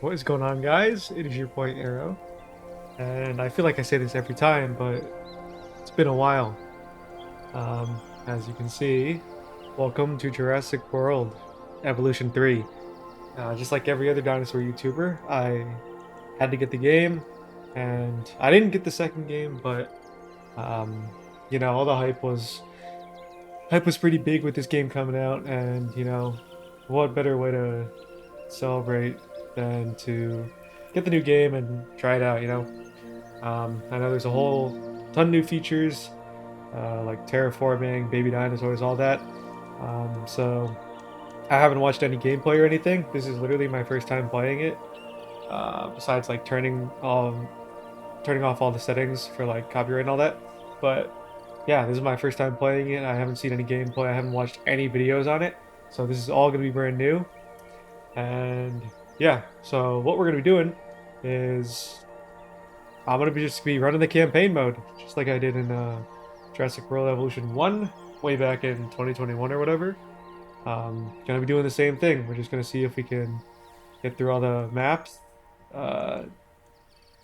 What is going on, guys? It is your boy Arrow, and I feel like I say this every time, but it's been a while. As you can see, welcome to Jurassic World Evolution 3. Just like every other dinosaur YouTuber, I had to get the game, and I didn't get the second game, but all the hype was pretty big with this game coming out, and what better way to celebrate than to get the new game and try it out, I know there's a whole ton of new features, like terraforming, baby dinosaurs, all that. So I haven't watched any gameplay or anything. This is literally my first time playing it. Besides like turning off all the settings for like copyright and all that. But yeah, this is my first time playing it. I haven't seen any gameplay. I haven't watched any videos on it. So this is all going to be brand new. And yeah, so what we're going to be doing is I'm going to just be running the campaign mode, just like I did in Jurassic World Evolution 1 way back in 2021 or whatever. Going to be doing the same thing. We're just going to see if we can get through all the maps,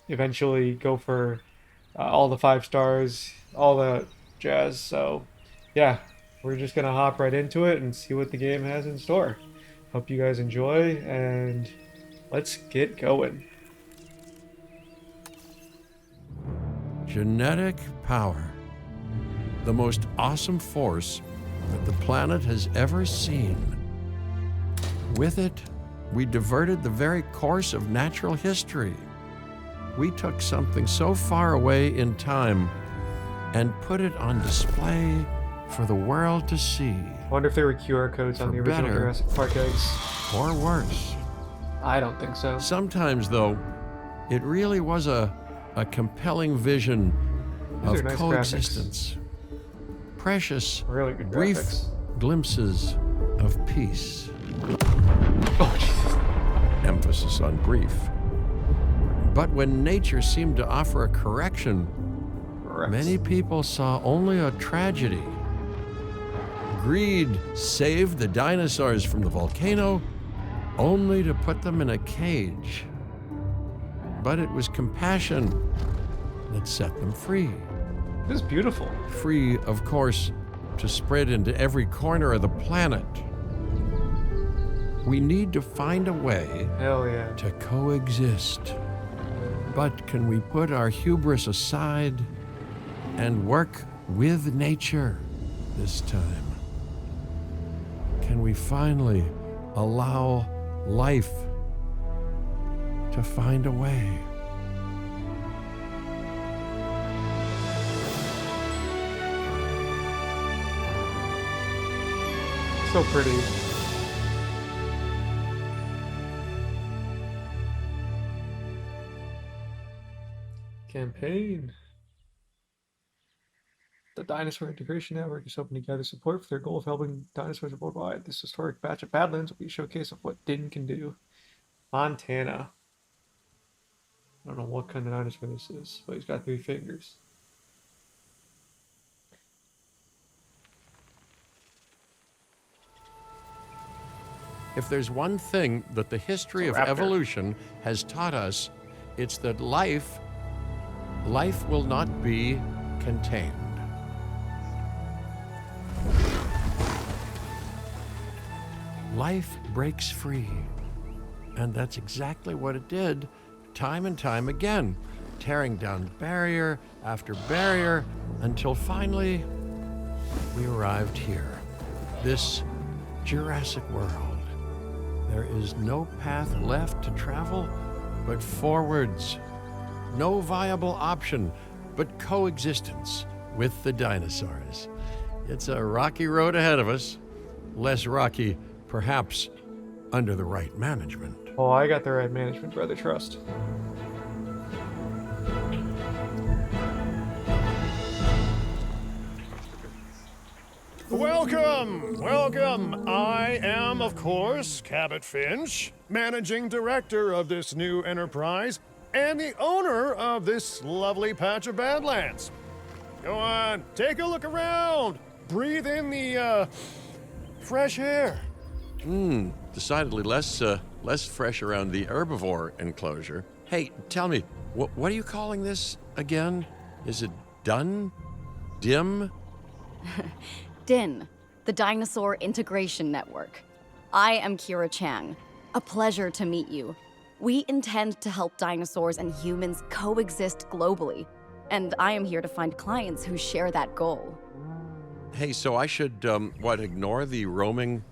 eventually go for all the 5 stars, all the jazz. So yeah, we're just going to hop right into it and see what the game has in store. Hope you guys enjoy, and let's get going. Genetic power. The most awesome force that the planet has ever seen. With it, we diverted the very course of natural history. We took something so far away in time and put it on display for the world to see. I wonder if there were QR codes on the original better Jurassic Park eggs. Or worse. I don't think so. Sometimes, though, it really was a compelling vision These of are nice coexistence. Precious, Really good brief graphics. glimpses of peace. Oh, Jesus. Emphasis on brief. But when nature seemed to offer a correction, Rex. many people saw only a tragedy. Greed saved the dinosaurs from the volcano, only to put them in a cage. But it was compassion that set them free. This is beautiful. Free, of course, to spread into every corner of the planet. We need to find a way Hell yeah. to coexist. But can we put our hubris aside and work with nature this time? Can we finally allow life to find a way? So pretty. Campaign. The Dinosaur Integration Network is hoping to gather support for their goal of helping dinosaurs worldwide. This historic batch of Badlands will be a showcase of what Din can do. Montana. I don't know what kind of dinosaur this is, but he's got 3 fingers. If there's one thing that the history of raptor. evolution has taught us, it's that life will not be contained. Life breaks free. And that's exactly what it did, time and time again, tearing down barrier after barrier until finally we arrived here, this Jurassic World. There is no path left to travel but forwards. No viable option but coexistence with the dinosaurs. It's a rocky road ahead of us. Less rocky, perhaps, under the right management. Oh, I got the right management, brother. Trust. Welcome, welcome. I am, of course, Cabot Finch, managing director of this new enterprise and the owner of this lovely patch of Badlands. Go on, take a look around. Breathe in the fresh air. Decidedly less fresh around the herbivore enclosure. Hey, tell me, what are you calling this again? Is it done? Dim? DIN, the Dinosaur Integration Network. I am Kira Chang. A pleasure to meet you. We intend to help dinosaurs and humans coexist globally, and I am here to find clients who share that goal. Hey, so I should, ignore the roaming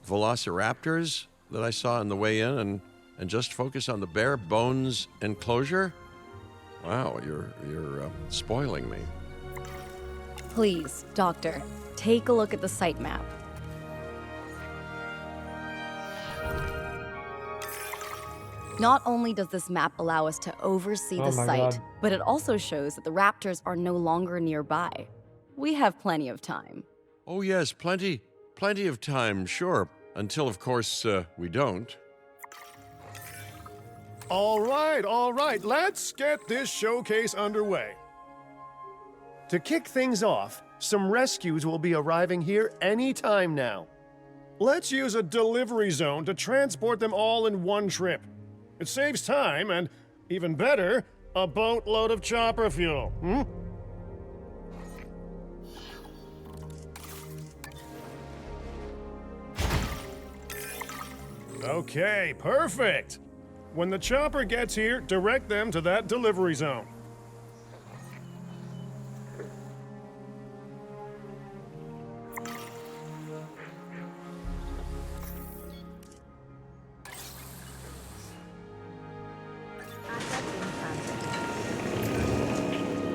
velociraptors that I saw on the way in and just focus on the bare bones enclosure? Wow, you're spoiling me. Please, Doctor, take a look at the site map. Not only does this map allow us to oversee Oh the my site, God. but it also shows that the raptors are no longer nearby. We have plenty of time. Oh, yes, plenty of time, sure. Until, of course, we don't. All right, let's get this showcase underway. To kick things off, some rescues will be arriving here any time now. Let's use a delivery zone to transport them all in one trip. It saves time and, even better, a boatload of chopper fuel. Okay, perfect. When the chopper gets here, direct them to that delivery zone.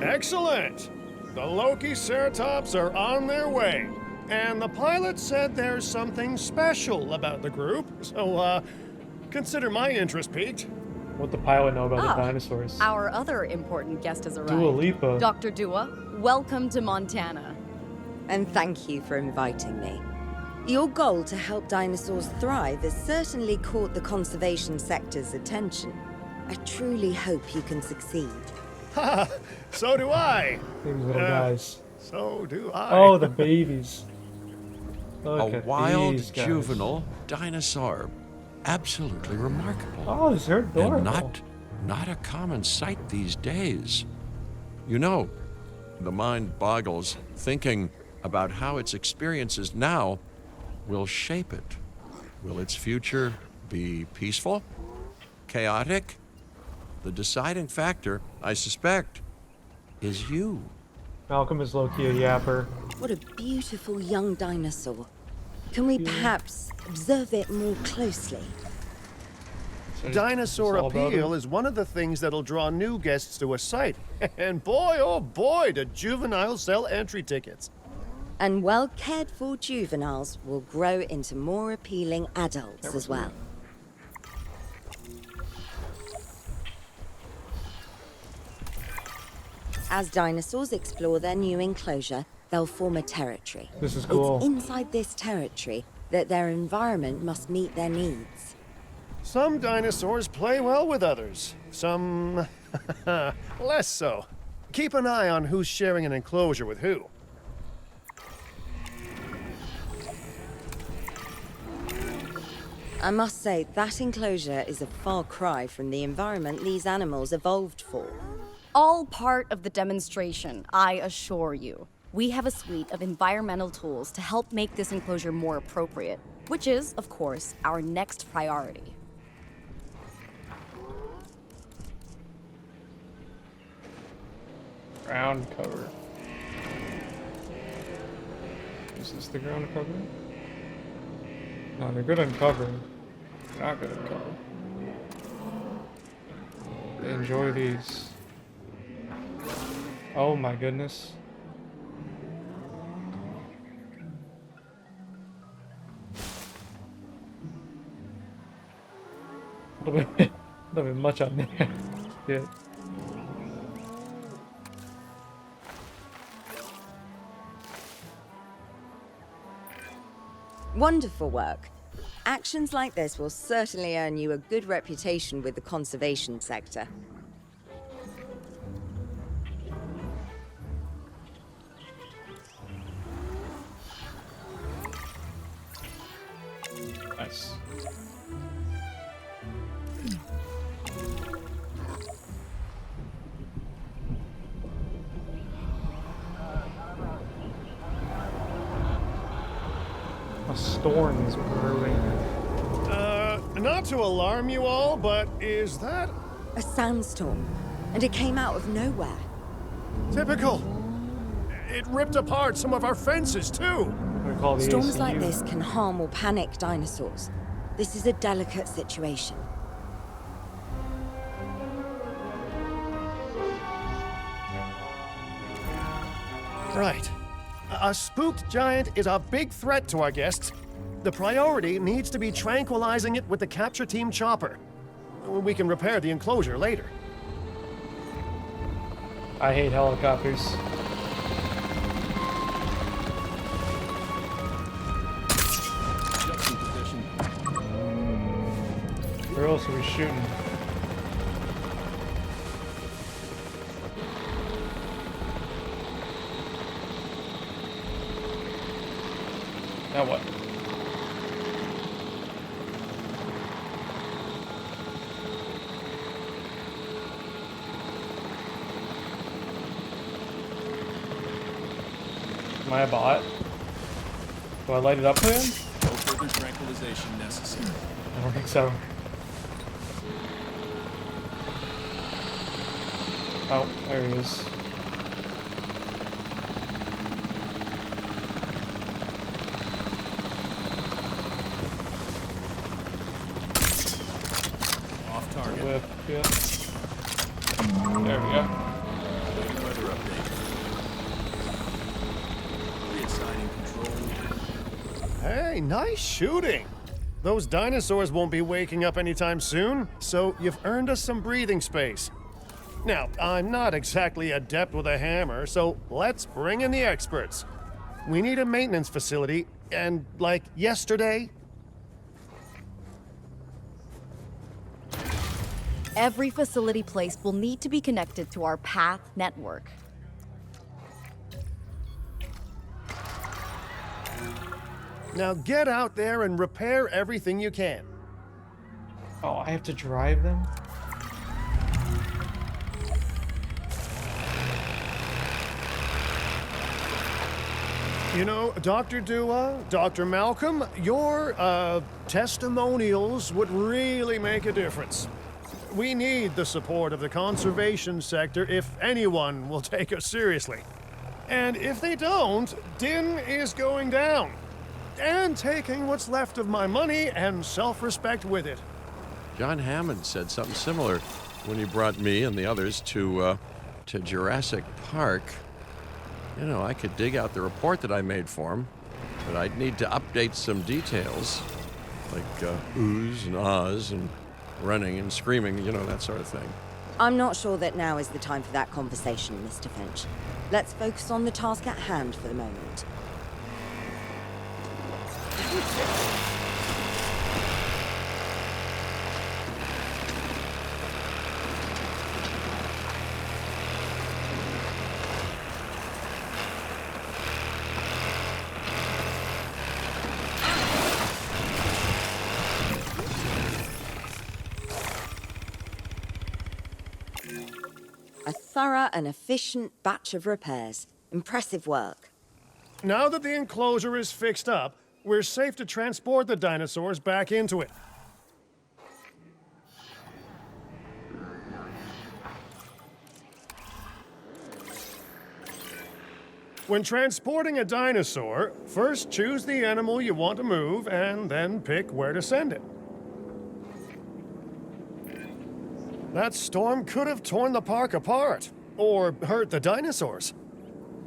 Excellent! The Loki-Ceratops are on their way. And the pilot said there's something special about the group, so, consider my interest piqued. What the pilot know about Ah, the dinosaurs? Our other important guest has arrived. Dua Lipa. Dr. Dua, welcome to Montana. And thank you for inviting me. Your goal to help dinosaurs thrive has certainly caught the conservation sector's attention. I truly hope you can succeed. Ha! So do I! These little guys. So do I. Oh, the babies. Look A at wild these guys. juvenile dinosaur. Absolutely remarkable. Oh, these are adorable. And not a common sight these days. You know, the mind boggles thinking about how its experiences now will shape it. Will its future be peaceful? Chaotic? The deciding factor, I suspect, is you. Malcolm is low-key a yapper. What a beautiful young dinosaur. Can we perhaps observe it more closely? Dinosaur It's all about appeal him. is one of the things that'll draw new guests to a site. And boy, oh boy, do juveniles sell entry tickets. And well cared for juveniles will grow into more appealing adults as well. As dinosaurs explore their new enclosure, they'll form a territory. This is cool. It's inside this territory that their environment must meet their needs. Some dinosaurs play well with others, some less so. Keep an eye on who's sharing an enclosure with who. I must say, that enclosure is a far cry from the environment these animals evolved for. All part of the demonstration, I assure you. We have a suite of environmental tools to help make this enclosure more appropriate, which is, of course, our next priority. Ground cover. Is this the ground cover? No, they're good on covering. They're not good on cover. Enjoy these. Oh my goodness. A little bit much on there. Yeah. Wonderful work. Actions like this will certainly earn you a good reputation with the conservation sector. Nice. A storm is brewing. Not to alarm you all, but is that A sandstorm, and it came out of nowhere. typical? It ripped apart some of our fences, too. We call the Storms ACU. like this can harm or panic dinosaurs. This is a delicate situation. Right. A spooked giant is a big threat to our guests. The priority needs to be tranquilizing it with the capture team chopper. We can repair the enclosure later. I hate helicopters. Just in position. Where else are we shooting? Now what? Am I a bot? Do I light it up for him? No further tranquilization necessary. I don't think so. Oh, there he is. Off target. Whip, yeah. There we go. Waiting weather update. Reassigning control. Hey, nice shooting. Those dinosaurs won't be waking up anytime soon, so you've earned us some breathing space. Now, I'm not exactly adept with a hammer, so let's bring in the experts. We need a maintenance facility, and like yesterday. Every facility placed will need to be connected to our path network. Now get out there and repair everything you can. Oh, I have to drive them? You know, Dr. Dua, Dr. Malcolm, your testimonials would really make a difference. We need the support of the conservation sector if anyone will take us seriously. And if they don't, Din is going down. And taking what's left of my money and self-respect with it. John Hammond said something similar when he brought me and the others to Jurassic Park. You know, I could dig out the report that I made for him, but I'd need to update some details, like oohs and ahs and running and screaming, you know, that sort of thing. I'm not sure that now is the time for that conversation, Mr. Finch. Let's focus on the task at hand for the moment. A thorough and efficient batch of repairs. Impressive work. Now that the enclosure is fixed up, we're safe to transport the dinosaurs back into it. When transporting a dinosaur, first choose the animal you want to move and then pick where to send it. That storm could have torn the park apart, or hurt the dinosaurs.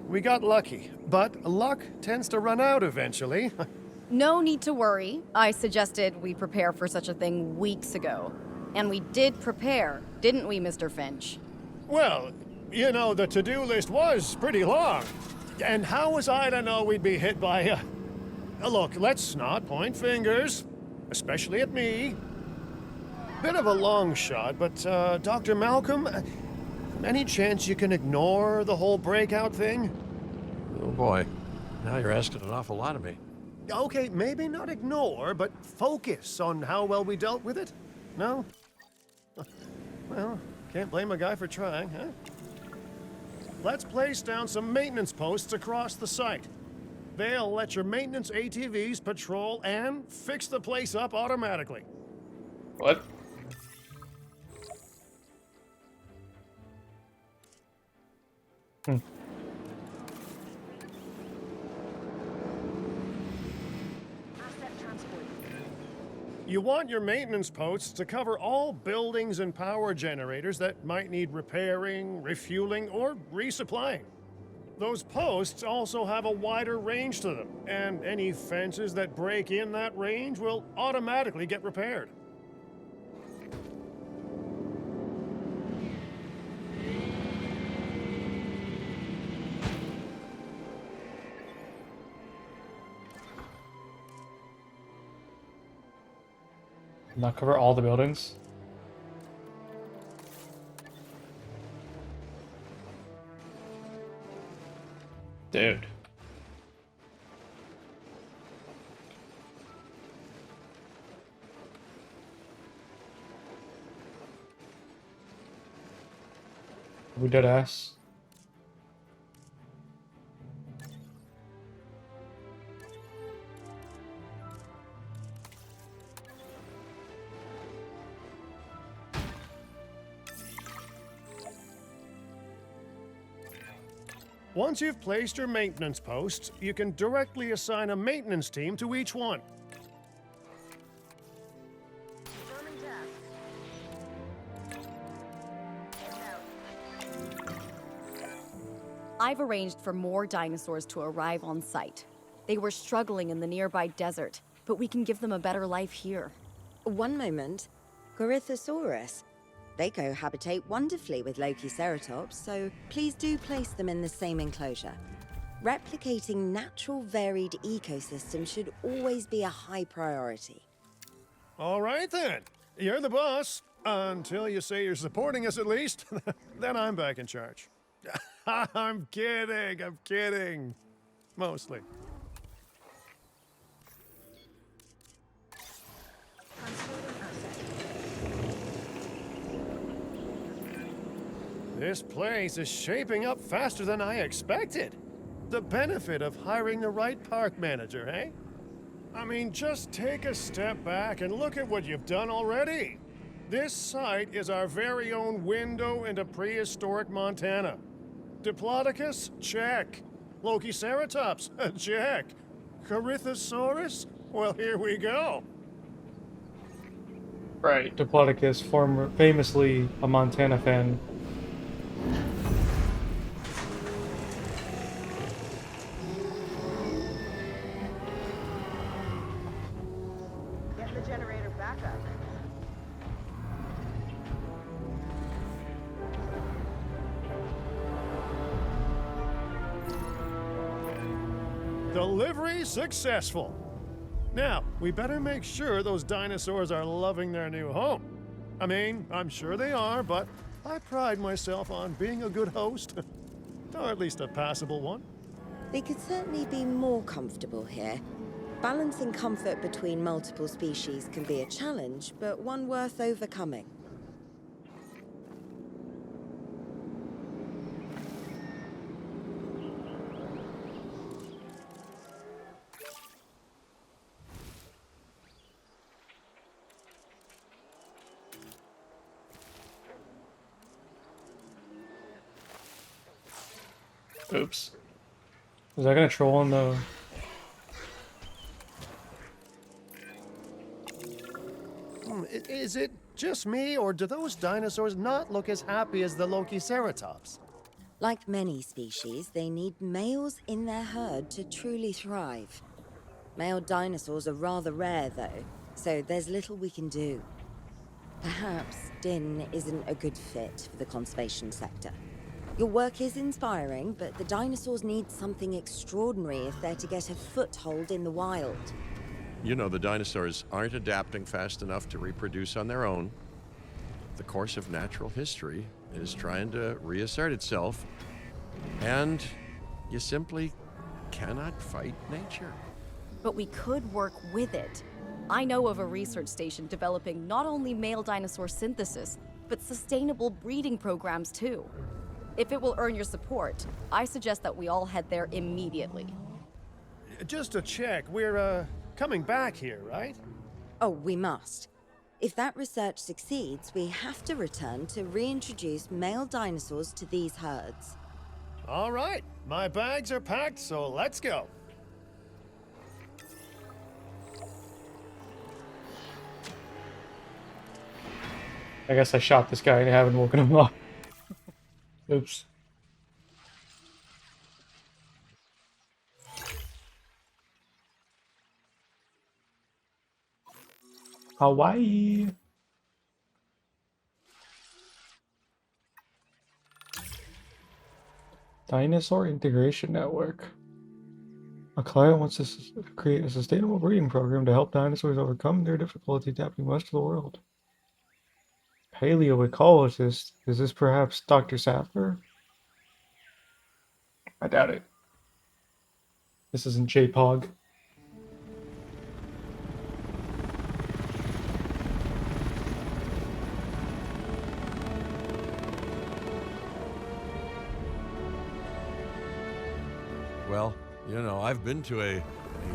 We got lucky, but luck tends to run out eventually. No need to worry. I suggested we prepare for such a thing weeks ago. And we did prepare, didn't we, Mr. Finch? Well, you know, the to-do list was pretty long. And how was I to know we'd be hit by a... Look, let's not point fingers, especially at me. Bit of a long shot, but, Dr. Malcolm, any chance you can ignore the whole breakout thing? Oh boy, now you're asking an awful lot of me. Okay, maybe not ignore, but focus on how well we dealt with it? No? Well, can't blame a guy for trying, huh? Let's place down some maintenance posts across the site. They'll let your maintenance ATVs patrol and fix the place up automatically. What? You want your maintenance posts to cover all buildings and power generators that might need repairing, refueling, or resupplying. Those posts also have a wider range to them, and any fences that break in that range will automatically get repaired. Not cover all the buildings? Dude. We dead ass. Once you've placed your maintenance posts, you can directly assign a maintenance team to each one. I've arranged for more dinosaurs to arrive on site. They were struggling in the nearby desert, but we can give them a better life here. One moment. Corythosaurus. They cohabitate wonderfully with Lokiceratops, so please do place them in the same enclosure. Replicating natural varied ecosystems should always be a high priority. All right then. You're the boss. Until you say you're supporting us at least. Then I'm back in charge. I'm kidding. Mostly. This place is shaping up faster than I expected. The benefit of hiring the right park manager, eh? I mean, just take a step back and look at what you've done already. This site is our very own window into prehistoric Montana. Diplodocus? Check. Lokiceratops? Check. Corythosaurus? Well, here we go. Right. Diplodocus, famously a Montana fan. Get the generator back up. Delivery successful. Now, we better make sure those dinosaurs are loving their new home. I mean, I'm sure they are, but I pride myself on being a good host. Or at least a passable one. They could certainly be more comfortable here. Balancing comfort between multiple species can be a challenge, but one worth overcoming. Oops. Was I gonna troll on the... Is it just me, or do those dinosaurs not look as happy as the Lokiceratops? Like many species, they need males in their herd to truly thrive. Male dinosaurs are rather rare, though, so there's little we can do. Perhaps Din isn't a good fit for the conservation sector. Your work is inspiring, but the dinosaurs need something extraordinary if they're to get a foothold in the wild. You know, the dinosaurs aren't adapting fast enough to reproduce on their own. The course of natural history is trying to reassert itself, and you simply cannot fight nature. but we could work with it. I know of a research station developing not only male dinosaur synthesis, but sustainable breeding programs too. If it will earn your support, I suggest that we all head there immediately. Just to check, we're, coming back here, right? Oh, we must. If that research succeeds, we have to return to reintroduce male dinosaurs to these herds. All right, my bags are packed, so let's go. I guess I shot this guy and haven't woken him up. Oops. Hawaii. Dinosaur Integration Network. A client wants to create a sustainable breeding program to help dinosaurs overcome their difficulty adapting west of the world. Paleoecologist? Is this perhaps Dr. Sattler? I doubt it. This isn't J-Pog. Well, you know, I've been to a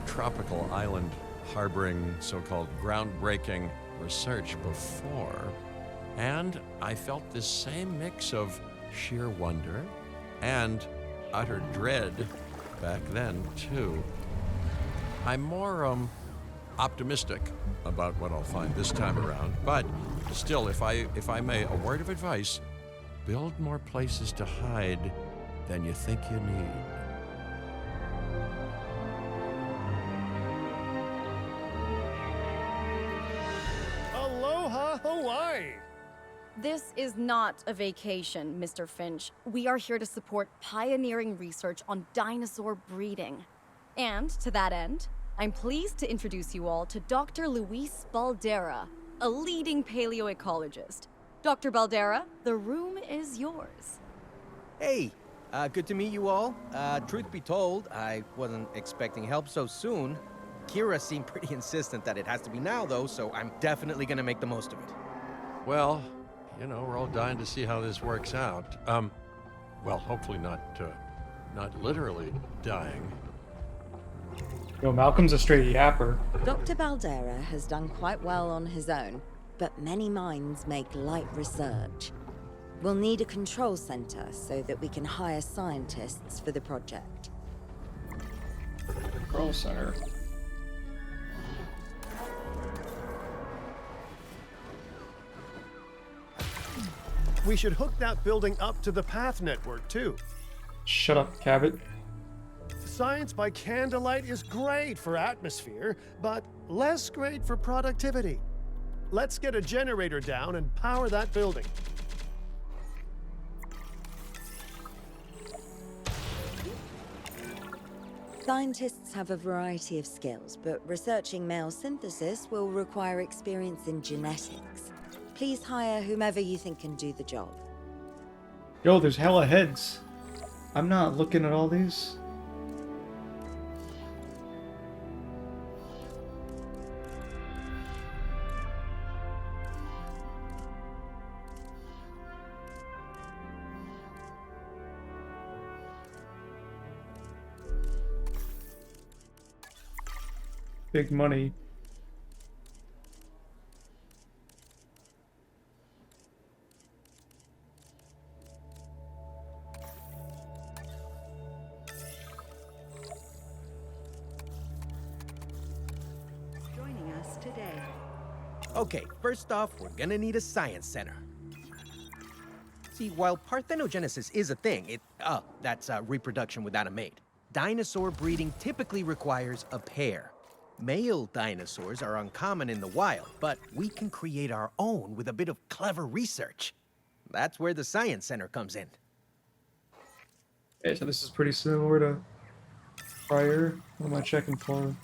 tropical island harboring so-called groundbreaking research before, and I felt this same mix of sheer wonder and utter dread back then, too. I'm more optimistic about what I'll find this time around, but still, if I may, a word of advice: build more places to hide than you think you need. Aloha, Hawaii! This is not a vacation, Mr. Finch. We are here to support pioneering research on dinosaur breeding. And to that end, I'm pleased to introduce you all to Dr. Luis Baldera, a leading paleoecologist. Dr. Baldera, the room is yours. Hey, good to meet you all. Truth be told, I wasn't expecting help so soon. Kira seemed pretty insistent that it has to be now, though, so I'm definitely gonna make the most of it. Well, you know, we're all dying to see how this works out. Well, hopefully not literally dying. Yo, Malcolm's a straight yapper. Dr. Baldera has done quite well on his own, but many minds make light research. We'll need a control center so that we can hire scientists for the project. Control center. We should hook that building up to the path network, too. Shut up, Cabot. Science by candlelight is great for atmosphere, but less great for productivity. Let's get a generator down and power that building. Scientists have a variety of skills, but researching male synthesis will require experience in genetics. Please hire whomever you think can do the job. Yo, there's hella heads. I'm not looking at all these. Big money. Joining us today. Okay, first off, we're gonna need a science center. See, while parthenogenesis is a thing, that's reproduction without a mate. Dinosaur breeding typically requires a pair. Male dinosaurs are uncommon in the wild, but we can create our own with a bit of clever research. That's where the science center comes in. Okay, so this is pretty similar to prior. What am I checking for?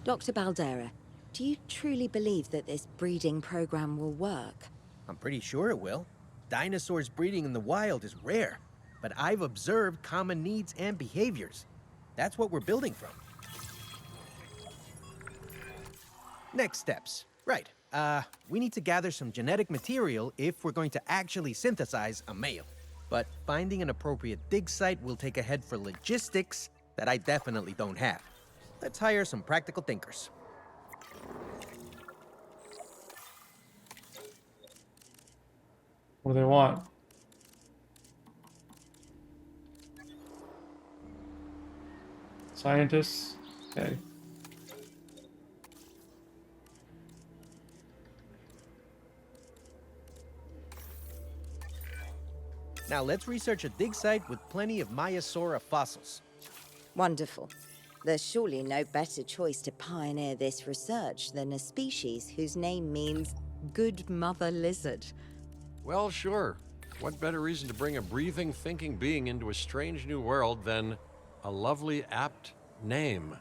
Dr. Baldera, Do you truly believe that this breeding program will work? I'm pretty sure it will. Dinosaurs breeding in the wild is rare, but I've observed common needs and behaviors. That's what we're building from. Next steps. Right. We need to gather some genetic material if we're going to actually synthesize a male. But finding an appropriate dig site will take a head for logistics that I definitely don't have. Let's hire some practical thinkers. What do they want? Scientists? Okay. Now let's research a dig site with plenty of Maiasaura fossils. Wonderful. There's surely no better choice to pioneer this research than a species whose name means good mother lizard. Well, sure. What better reason to bring a breathing, thinking being into a strange new world than a lovely, apt name?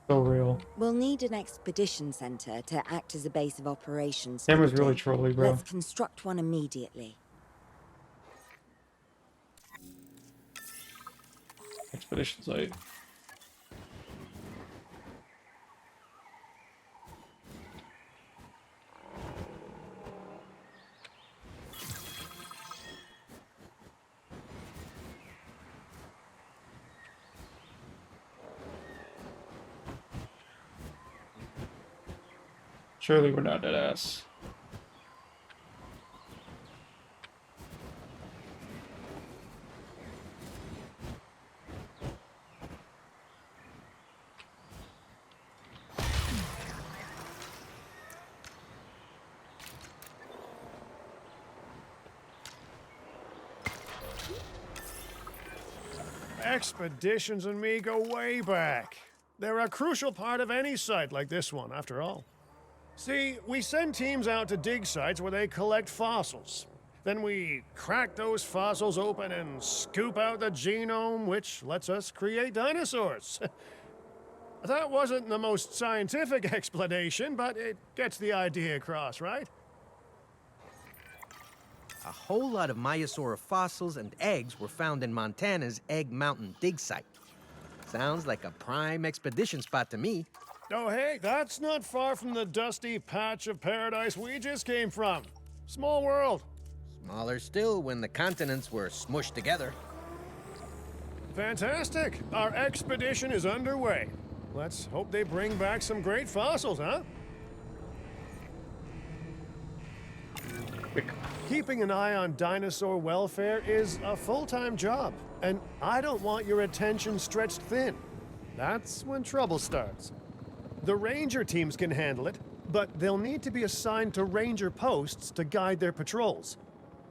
So real. We'll need an expedition center to act as a base of operations. Camera's for the really dig. trolly, bro. Let's construct one immediately. Expedition site. Surely we're not dead ass. Expeditions and me go way back. They're a crucial part of any site like this one, after all. See, we send teams out to dig sites where they collect fossils. Then we crack those fossils open and scoop out the genome, which lets us create dinosaurs. That wasn't the most scientific explanation, but it gets the idea across, right? A whole lot of Maiasaura fossils and eggs were found in Montana's Egg Mountain dig site. Sounds like a prime expedition spot to me. Oh, hey, that's not far from the dusty patch of paradise we just came from. Small world. Smaller still when the continents were smushed together. Fantastic. Our expedition is underway. Let's hope they bring back some great fossils, huh? Keeping an eye on dinosaur welfare is a full-time job, and I don't want your attention stretched thin. That's when trouble starts. The ranger teams can handle it, but they'll need to be assigned to ranger posts to guide their patrols.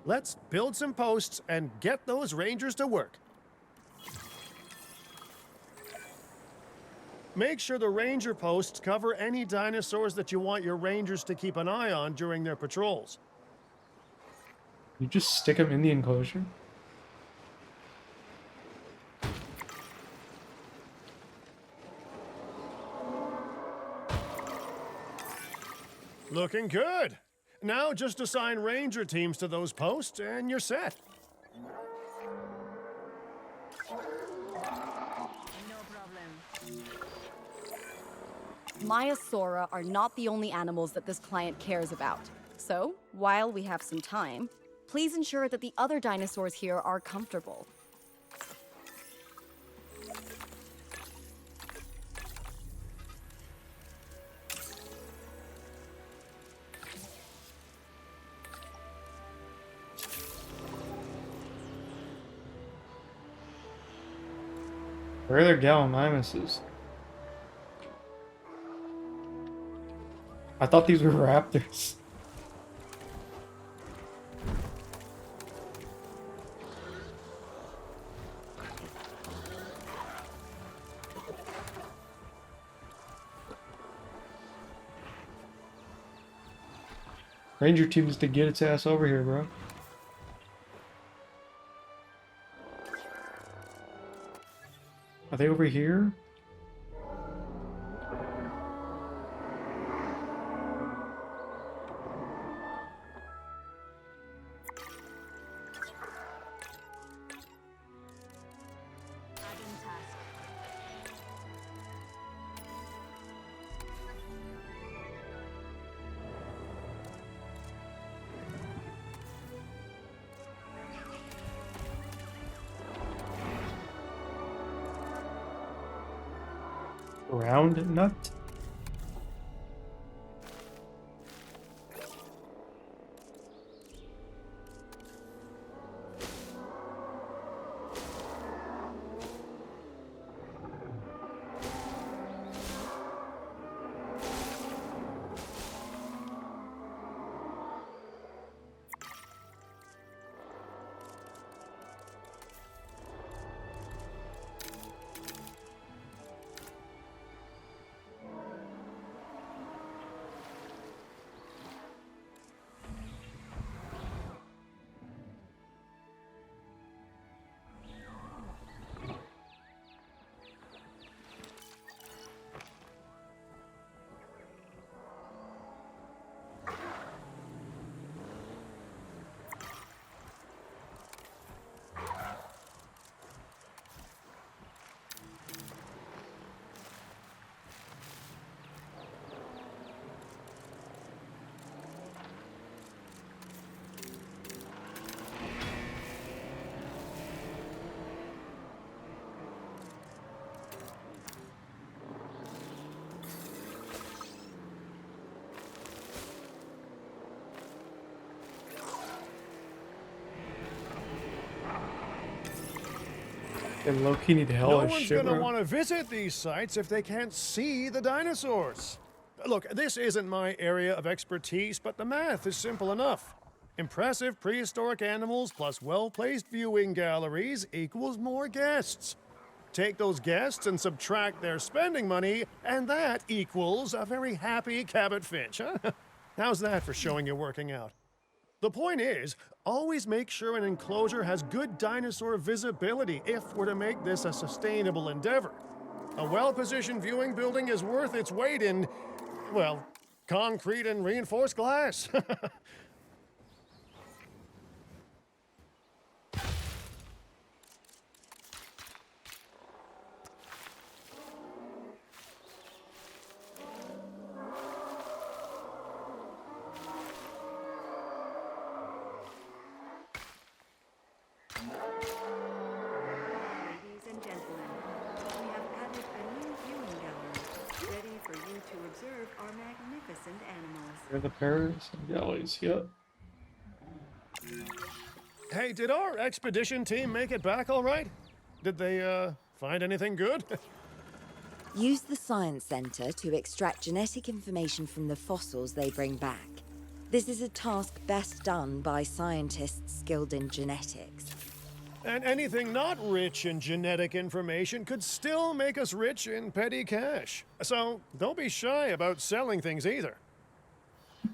Let's build some posts and get those rangers to work. Make sure the ranger posts cover any dinosaurs that you want your rangers to keep an eye on during their patrols. You just stick them in the enclosure? Looking good. Now just assign ranger teams to those posts and you're set. Maiasaura are not the only animals that this client cares about. So, while we have some time, please ensure that the other dinosaurs here are comfortable. Where are their Gallimimuses? I thought these were raptors. Ranger team needs to get its ass over here, bro. Are they over here? Ground nut? And low-key need hell No as one's shit, gonna bro. want to visit these sites if they can't see the dinosaurs. Look, this isn't my area of expertise, but the math is simple enough. Impressive prehistoric animals plus well-placed viewing galleries equals more guests. Take those guests and subtract their spending money, and that equals a very happy Cabot Finch, huh? How's that for showing you're working out? The point is, always make sure an enclosure has good dinosaur visibility if we're to make this a sustainable endeavor. A well-positioned viewing building is worth its weight in, well, concrete and reinforced glass. Ladies and gentlemen, we have added a new viewing gallery, ready for you to observe our magnificent animals. Here are the pairs and galleys, yep. Hey, did our expedition team make it back all right? Did they, find anything good? Use the Science Center to extract genetic information from the fossils they bring back. This is a task best done by scientists skilled in genetics. And anything not rich in genetic information could still make us rich in petty cash. So don't be shy about selling things either.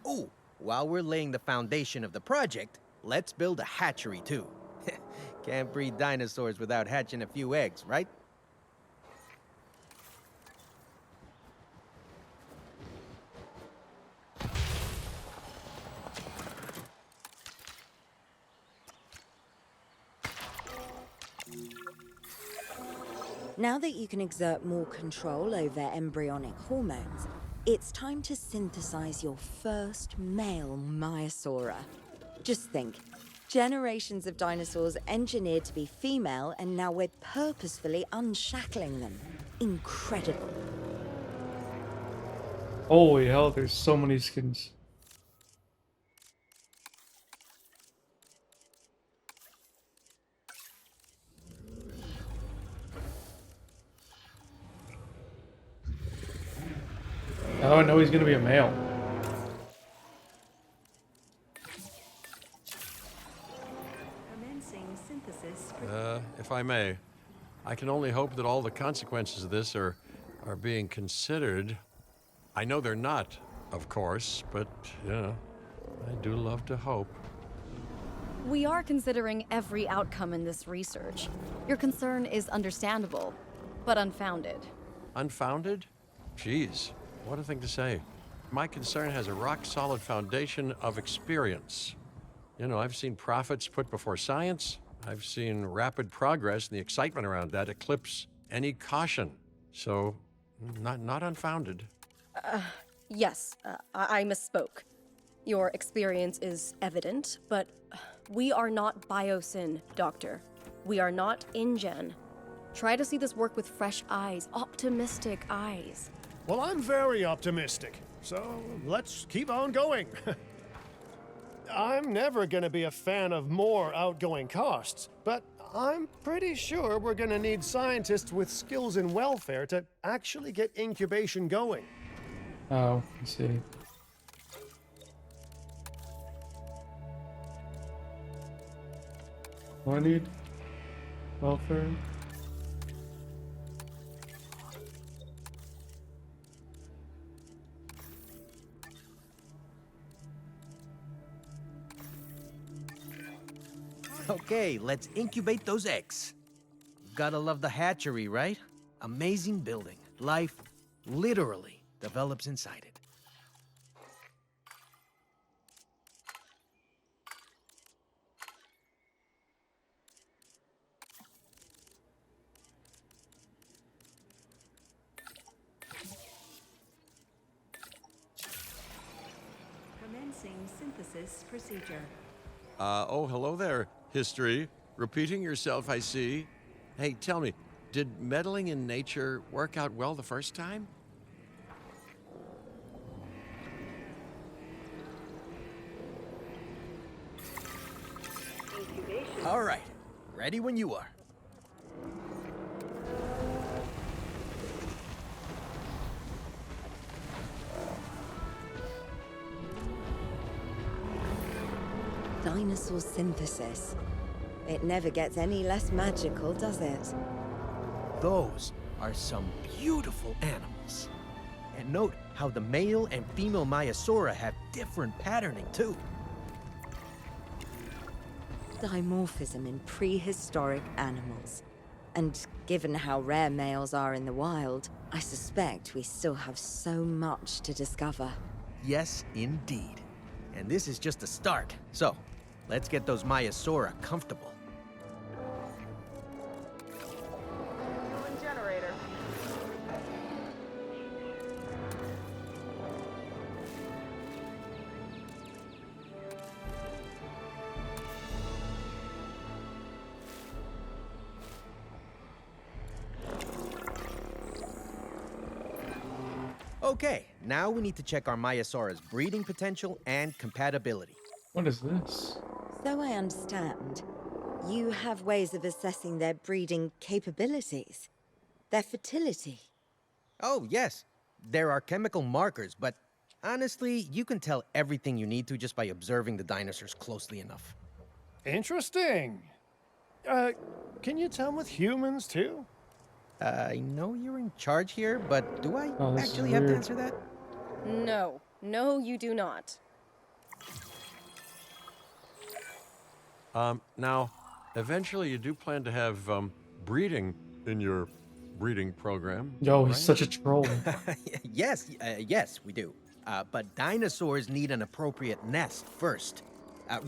Ooh, while we're laying the foundation of the project, let's build a hatchery too. Can't breed dinosaurs without hatching a few eggs, right? Now that you can exert more control over embryonic hormones, it's time to synthesize your first male Maiasaura. Just think, generations of dinosaurs engineered to be female, and now we're purposefully unshackling them. Incredible. Holy hell, there's so many skins. How do I know he's gonna be a male? Commencing synthesis. If I may, I can only hope that all the consequences of this are being considered. I know they're not, of course, but, you know, I do love to hope. We are considering every outcome in this research. Your concern is understandable, but unfounded. Unfounded? Jeez, what a thing to say. My concern has a rock-solid foundation of experience. You know, I've seen profits put before science. I've seen rapid progress, and the excitement around that eclipse any caution. So, not unfounded. Yes, I misspoke. Your experience is evident, but we are not Biosyn, Doctor. We are not InGen. Try to see this work with fresh eyes, optimistic eyes. Well, I'm very optimistic, so let's keep on going. I'm never gonna be a fan of more outgoing costs, but I'm pretty sure we're gonna need scientists with skills in welfare to actually get incubation going. Oh, I see. What do I need? Welfare? Okay, let's incubate those eggs. Gotta love the hatchery, right? Amazing building. Life literally develops inside it. Commencing synthesis procedure. Oh, hello there, history. Repeating yourself, I see. Hey, tell me, did meddling in nature work out well the first time? Incubation. All right, ready when you are. Dinosaur synthesis. It never gets any less magical, does it? Those are some beautiful animals. And note how the male and female Maiasaura have different patterning too. Dimorphism in prehistoric animals. And given how rare males are in the wild, I suspect we still have so much to discover. Yes, indeed. And this is just a start. So, let's get those Maiasaura comfortable. Fueling generator. Okay, now we need to check our Maiasaura's breeding potential and compatibility. What is this? So I understand, you have ways of assessing their breeding capabilities, their fertility. Oh, yes. There are chemical markers, but honestly, you can tell everything you need to just by observing the dinosaurs closely enough. Interesting. Can you tell with humans too? I know you're in charge here, but do I Oh, this is actually have to weird. answer that? No. No, you do not. Now, eventually you do plan to have breeding in your breeding program. Yo, right? he's such a troll. Yes, we do. But dinosaurs need an appropriate nest first.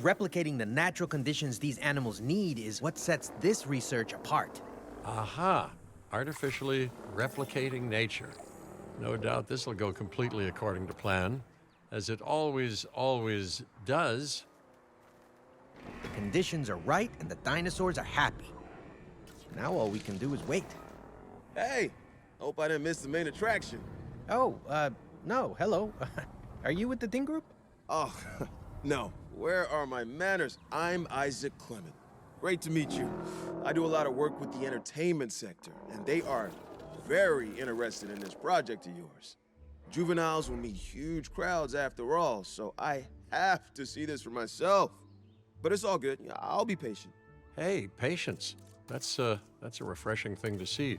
Replicating the natural conditions these animals need is what sets this research apart. Aha! Artificially replicating nature. No doubt this will go completely according to plan, as it always does. The conditions are right and the dinosaurs are happy. Now all we can do is wait. Hey, hope I didn't miss the main attraction. Oh, no, hello. Are you with the Ding Group? Oh, no. Where are my manners? I'm Isaac Clement. Great to meet you. I do a lot of work with the entertainment sector, and they are very interested in this project of yours. Juveniles will meet huge crowds after all, so I have to see this for myself. But it's all good. I'll be patient. Hey, patience. That's a refreshing thing to see.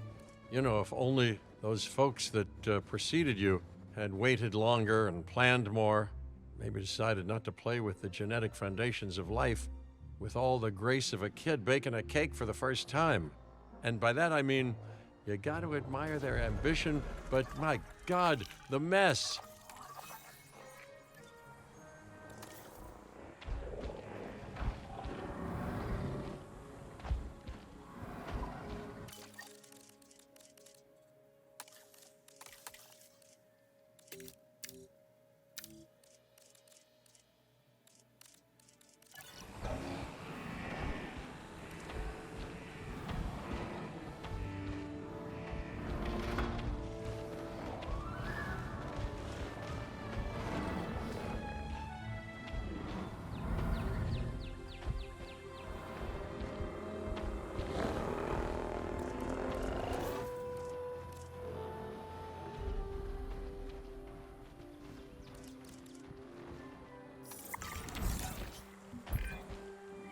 You know, if only those folks that preceded you had waited longer and planned more, maybe decided not to play with the genetic foundations of life with all the grace of a kid baking a cake for the first time. And by that I mean, you got to admire their ambition, but my God, the mess.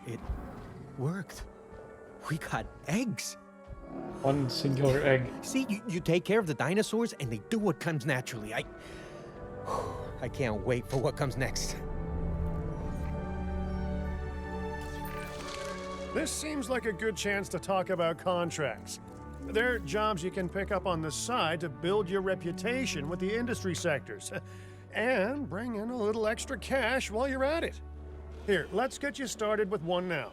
It worked. We got eggs. One singular egg. See, you take care of the dinosaurs and they do what comes naturally. I can't wait for what comes next. This seems like a good chance to talk about contracts. They're jobs you can pick up on the side to build your reputation with the industry sectors. And bring in a little extra cash while you're at it. Here, let's get you started with one now.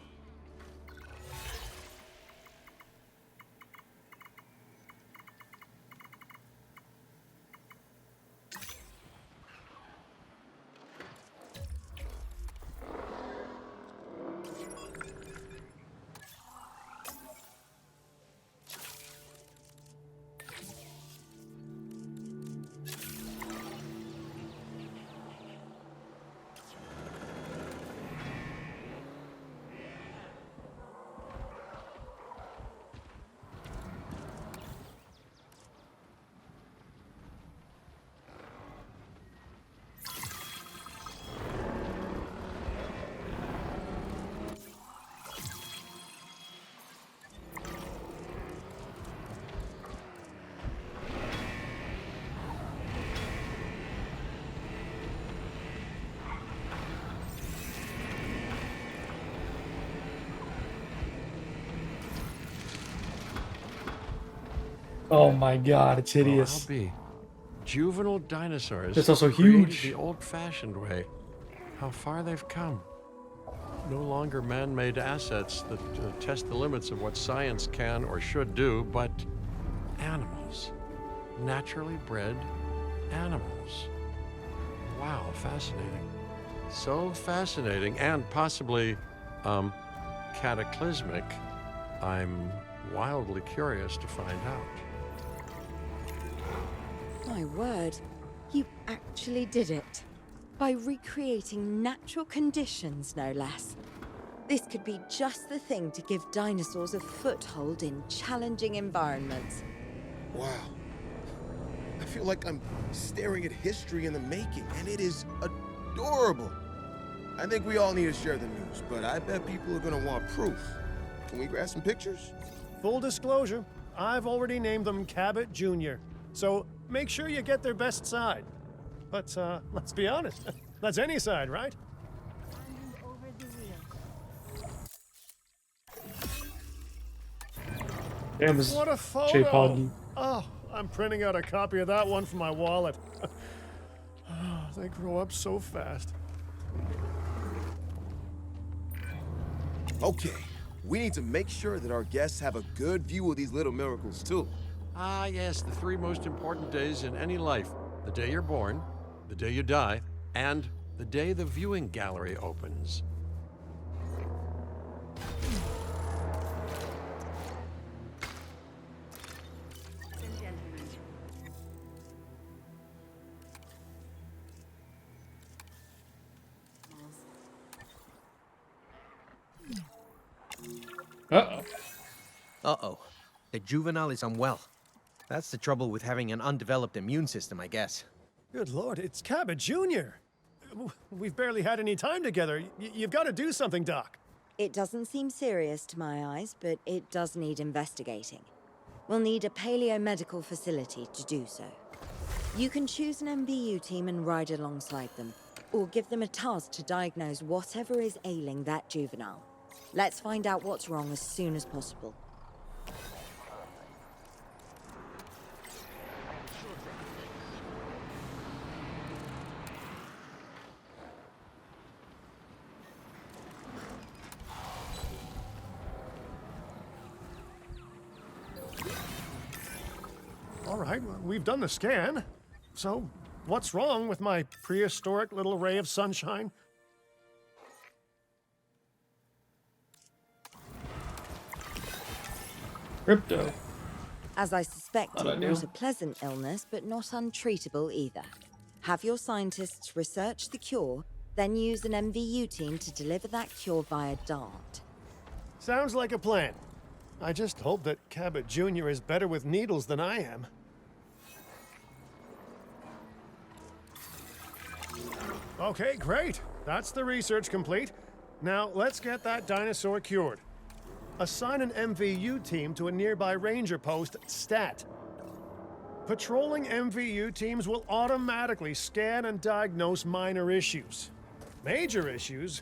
Oh my god, it's hideous. I'll be. Juvenile dinosaurs. It's also created huge. the old-fashioned way. How far they've come. No longer man-made assets that test the limits of what science can or should do, but animals. Naturally bred animals. Wow, fascinating. So fascinating and possibly, cataclysmic. I'm wildly curious to find out. My word, you actually did it. By recreating natural conditions, no less. This could be just the thing to give dinosaurs a foothold in challenging environments. Wow. I feel like I'm staring at history in the making, and it is adorable. I think we all need to share the news, but I bet people are gonna want proof. Can we grab some pictures? Full disclosure, I've already named them Cabot Jr., so make sure you get their best side. But let's be honest, that's any side, right? Damn, this What a J photo! Poggy. Oh, I'm printing out a copy of that one for my wallet. Oh, they grow up so fast. Okay, we need to make sure that our guests have a good view of these little miracles, too. Ah, yes, the three most important days in any life. The day you're born, the day you die, and the day the viewing gallery opens. And gentlemen, Uh-oh. Uh-oh. The juvenile is unwell. That's the trouble with having an undeveloped immune system, I guess. Good Lord, it's Cabot Jr. We've barely had any time together. You've got to do something, Doc. It doesn't seem serious to my eyes, but it does need investigating. We'll need a paleomedical facility to do so. You can choose an MVU team and ride alongside them, or give them a task to diagnose whatever is ailing that juvenile. Let's find out what's wrong as soon as possible. All right, well, we've done the scan. So, what's wrong with my prehistoric little ray of sunshine? Crypto. As I suspected, I know. not a pleasant illness, but not untreatable either. Have your scientists research the cure, then use an MVU team to deliver that cure via DART. Sounds like a plan. I just hope that Cabot Jr. is better with needles than I am. Okay, great. That's the research complete. Now, let's get that dinosaur cured. Assign an MVU team to a nearby ranger post, Stat. Patrolling MVU teams will automatically scan and diagnose minor issues. Major issues?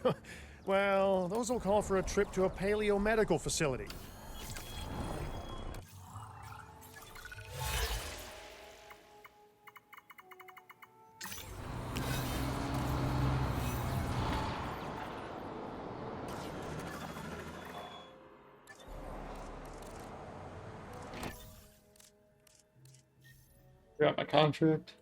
Well, those will call for a trip to a paleomedical facility. Got my contract.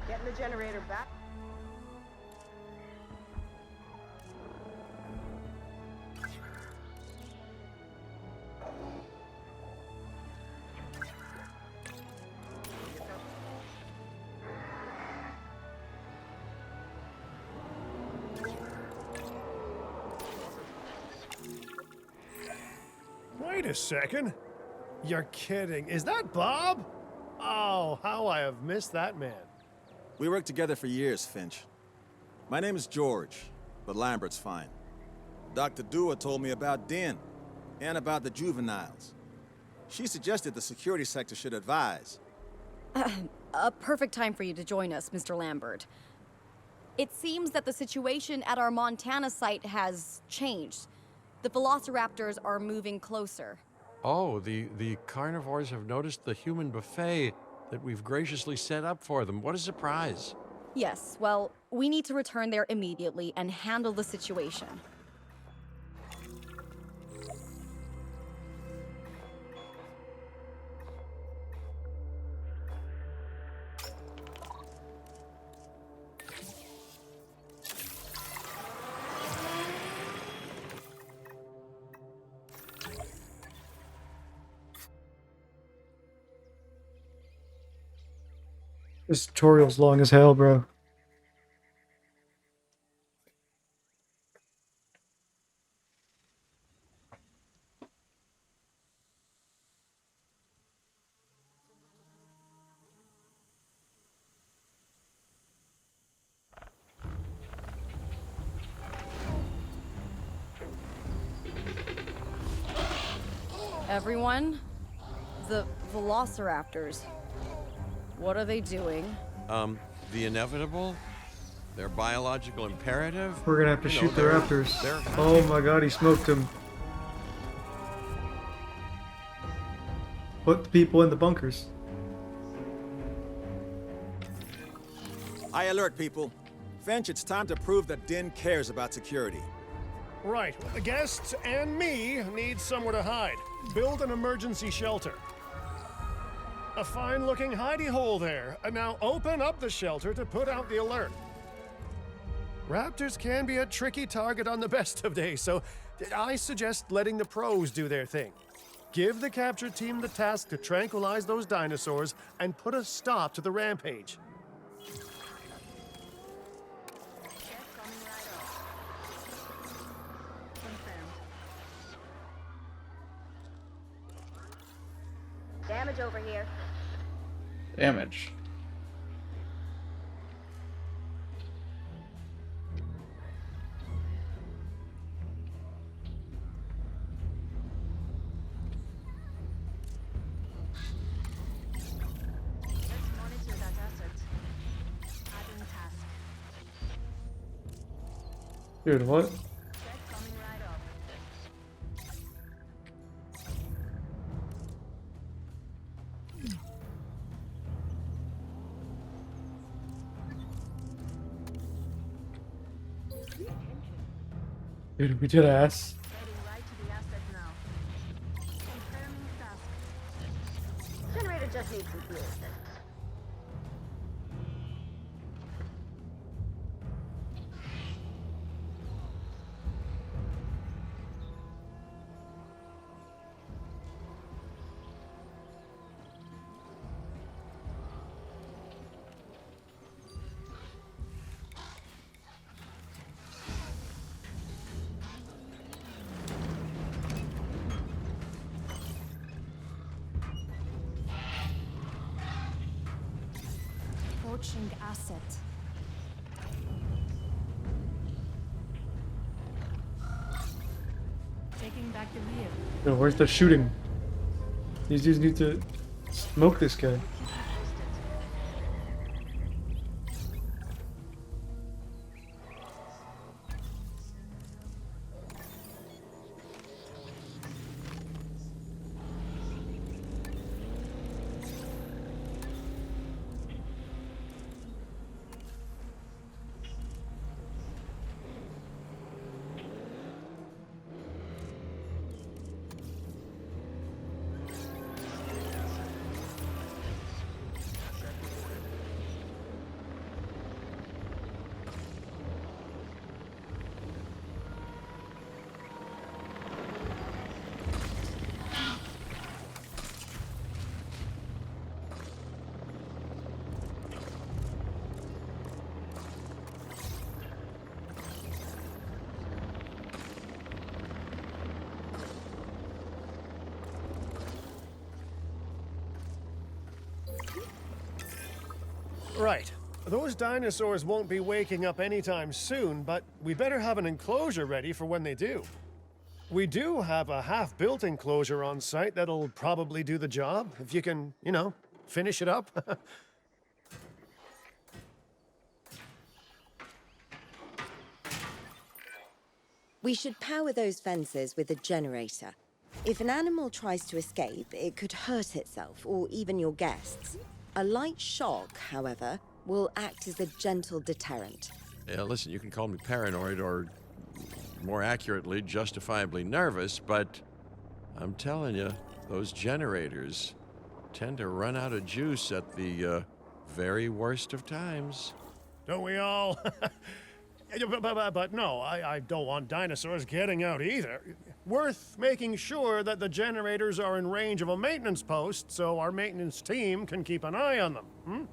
Getting the generator back. Wait a second. You're kidding. Is that Bob? Oh, how I have missed that man. We worked together for years, Finch. My name is George, but Lambert's fine. Dr. Dua told me about Den, and about the juveniles. She suggested the security sector should advise. A perfect time for you to join us, Mr. Lambert. It seems that the situation at our Montana site has changed. The velociraptors are moving closer. Oh, the carnivores have noticed the human buffet that we've graciously set up for them. What a surprise. Yes, well, we need to return there immediately and handle the situation. This tutorial's long as hell, bro. Everyone, the velociraptors. What are they doing? The inevitable? Their biological imperative? We're gonna have to You know, shoot the they're- raptors. they're Oh my god, he smoked him. Put the people in the bunkers. I alert people. Finch, it's time to prove that Den cares about security. Right, the guests and me need somewhere to hide. Build an emergency shelter. A fine-looking hidey hole there. Now open up the shelter to put out the alert. Raptors can be a tricky target on the best of days, so I suggest letting the pros do their thing. Give the capture team the task to tranquilize those dinosaurs and put a stop to the rampage. Damage over here. Damage. Let's monitor that asset. Adding task. Dude, what? Check coming right up. Dude, we did ass. Heading right to the asset now. Confirming task. Generator Just need some fuel fixed. Approaching asset. Taking back the wheel. Yo, where's the shooting? These dudes need to smoke this guy. Right. Those dinosaurs won't be waking up anytime soon, but we better have an enclosure ready for when they do. We do have a half-built enclosure on site that'll probably do the job, if you can, you know, finish it up. We should power those fences with a generator. If an animal tries to escape, it could hurt itself or even your guests. A light shock, however, will act as a gentle deterrent. Yeah, listen, you can call me paranoid or, more accurately, justifiably nervous, but I'm telling you, those generators tend to run out of juice at the very worst of times. Don't we all? But no, I don't want dinosaurs getting out either. Worth making sure that the generators are in range of a maintenance post so our maintenance team can keep an eye on them.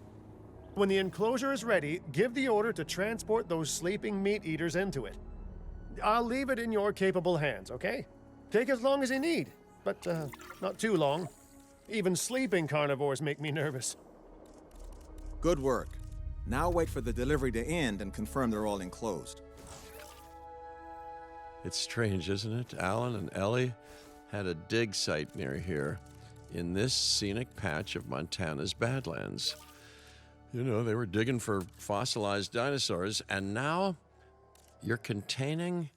When the enclosure is ready, give the order to transport those sleeping meat eaters into it. I'll leave it in your capable hands, okay? Take as long as you need, but not too long. Even sleeping carnivores make me nervous. Good work. Now wait for the delivery to end and confirm they're all enclosed. It's strange, isn't it? Alan and Ellie had a dig site near here in this scenic patch of Montana's Badlands. You know, they were digging for fossilized dinosaurs, and now you're containing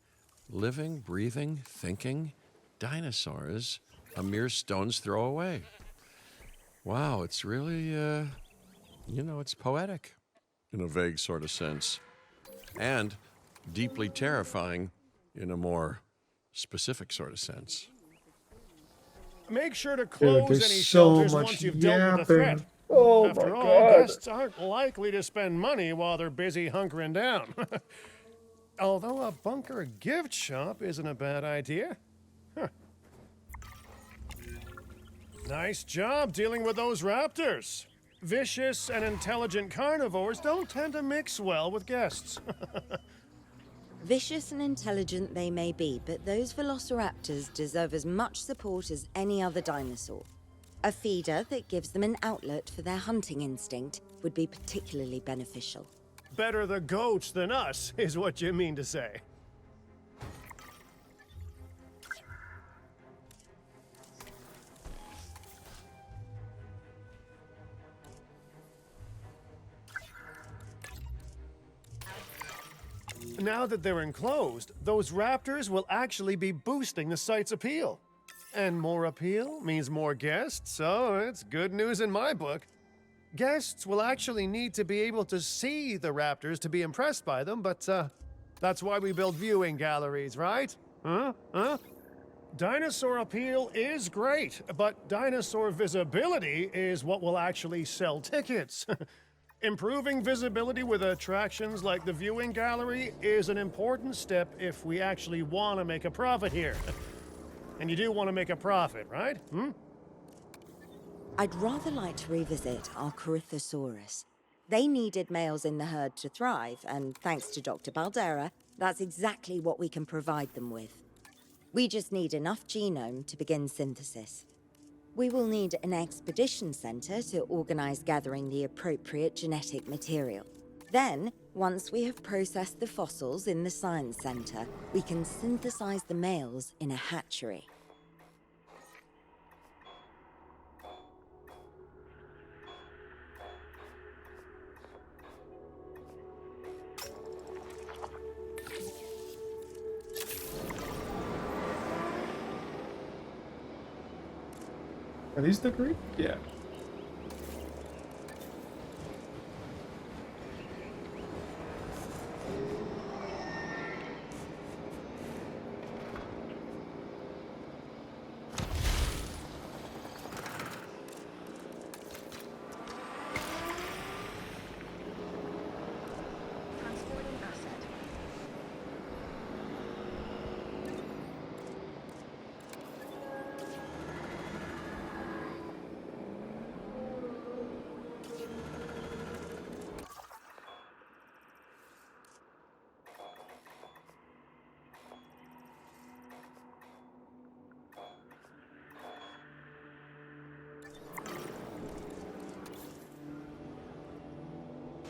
living, breathing, thinking dinosaurs a mere stone's throw away. Wow, it's really, it's poetic in a vague sort of sense, and deeply terrifying in a more specific sort of sense. Make sure to Dude, close there's any so shelters much once you've dealt with the yapping. threat. Oh After my all, god. guests aren't likely to spend money while they're busy hunkering down. Although a bunker gift shop isn't a bad idea. Huh. Nice job dealing with those raptors. Vicious and intelligent carnivores don't tend to mix well with guests. Vicious and intelligent they may be, but those velociraptors deserve as much support as any other dinosaur. A feeder that gives them an outlet for their hunting instinct would be particularly beneficial. Better the goats than us, is what you mean to say. Now that they're enclosed, those raptors will actually be boosting the site's appeal. And more appeal means more guests, so it's good news in my book. Guests will actually need to be able to see the raptors to be impressed by them, but that's why we build viewing galleries, right? Huh? Dinosaur appeal is great, but dinosaur visibility is what will actually sell tickets. Improving visibility with attractions like the viewing gallery is an important step if we actually want to make a profit here. And you do want to make a profit, right? I'd rather like to revisit our Corythosaurus. They needed males in the herd to thrive, and thanks to Dr. Baldera, that's exactly what we can provide them with. We just need enough genome to begin synthesis. We will need an expedition center to organize gathering the appropriate genetic material. Then, once we have processed the fossils in the science center, we can synthesize the males in a hatchery. Are these the group? Yeah. Transporting asset.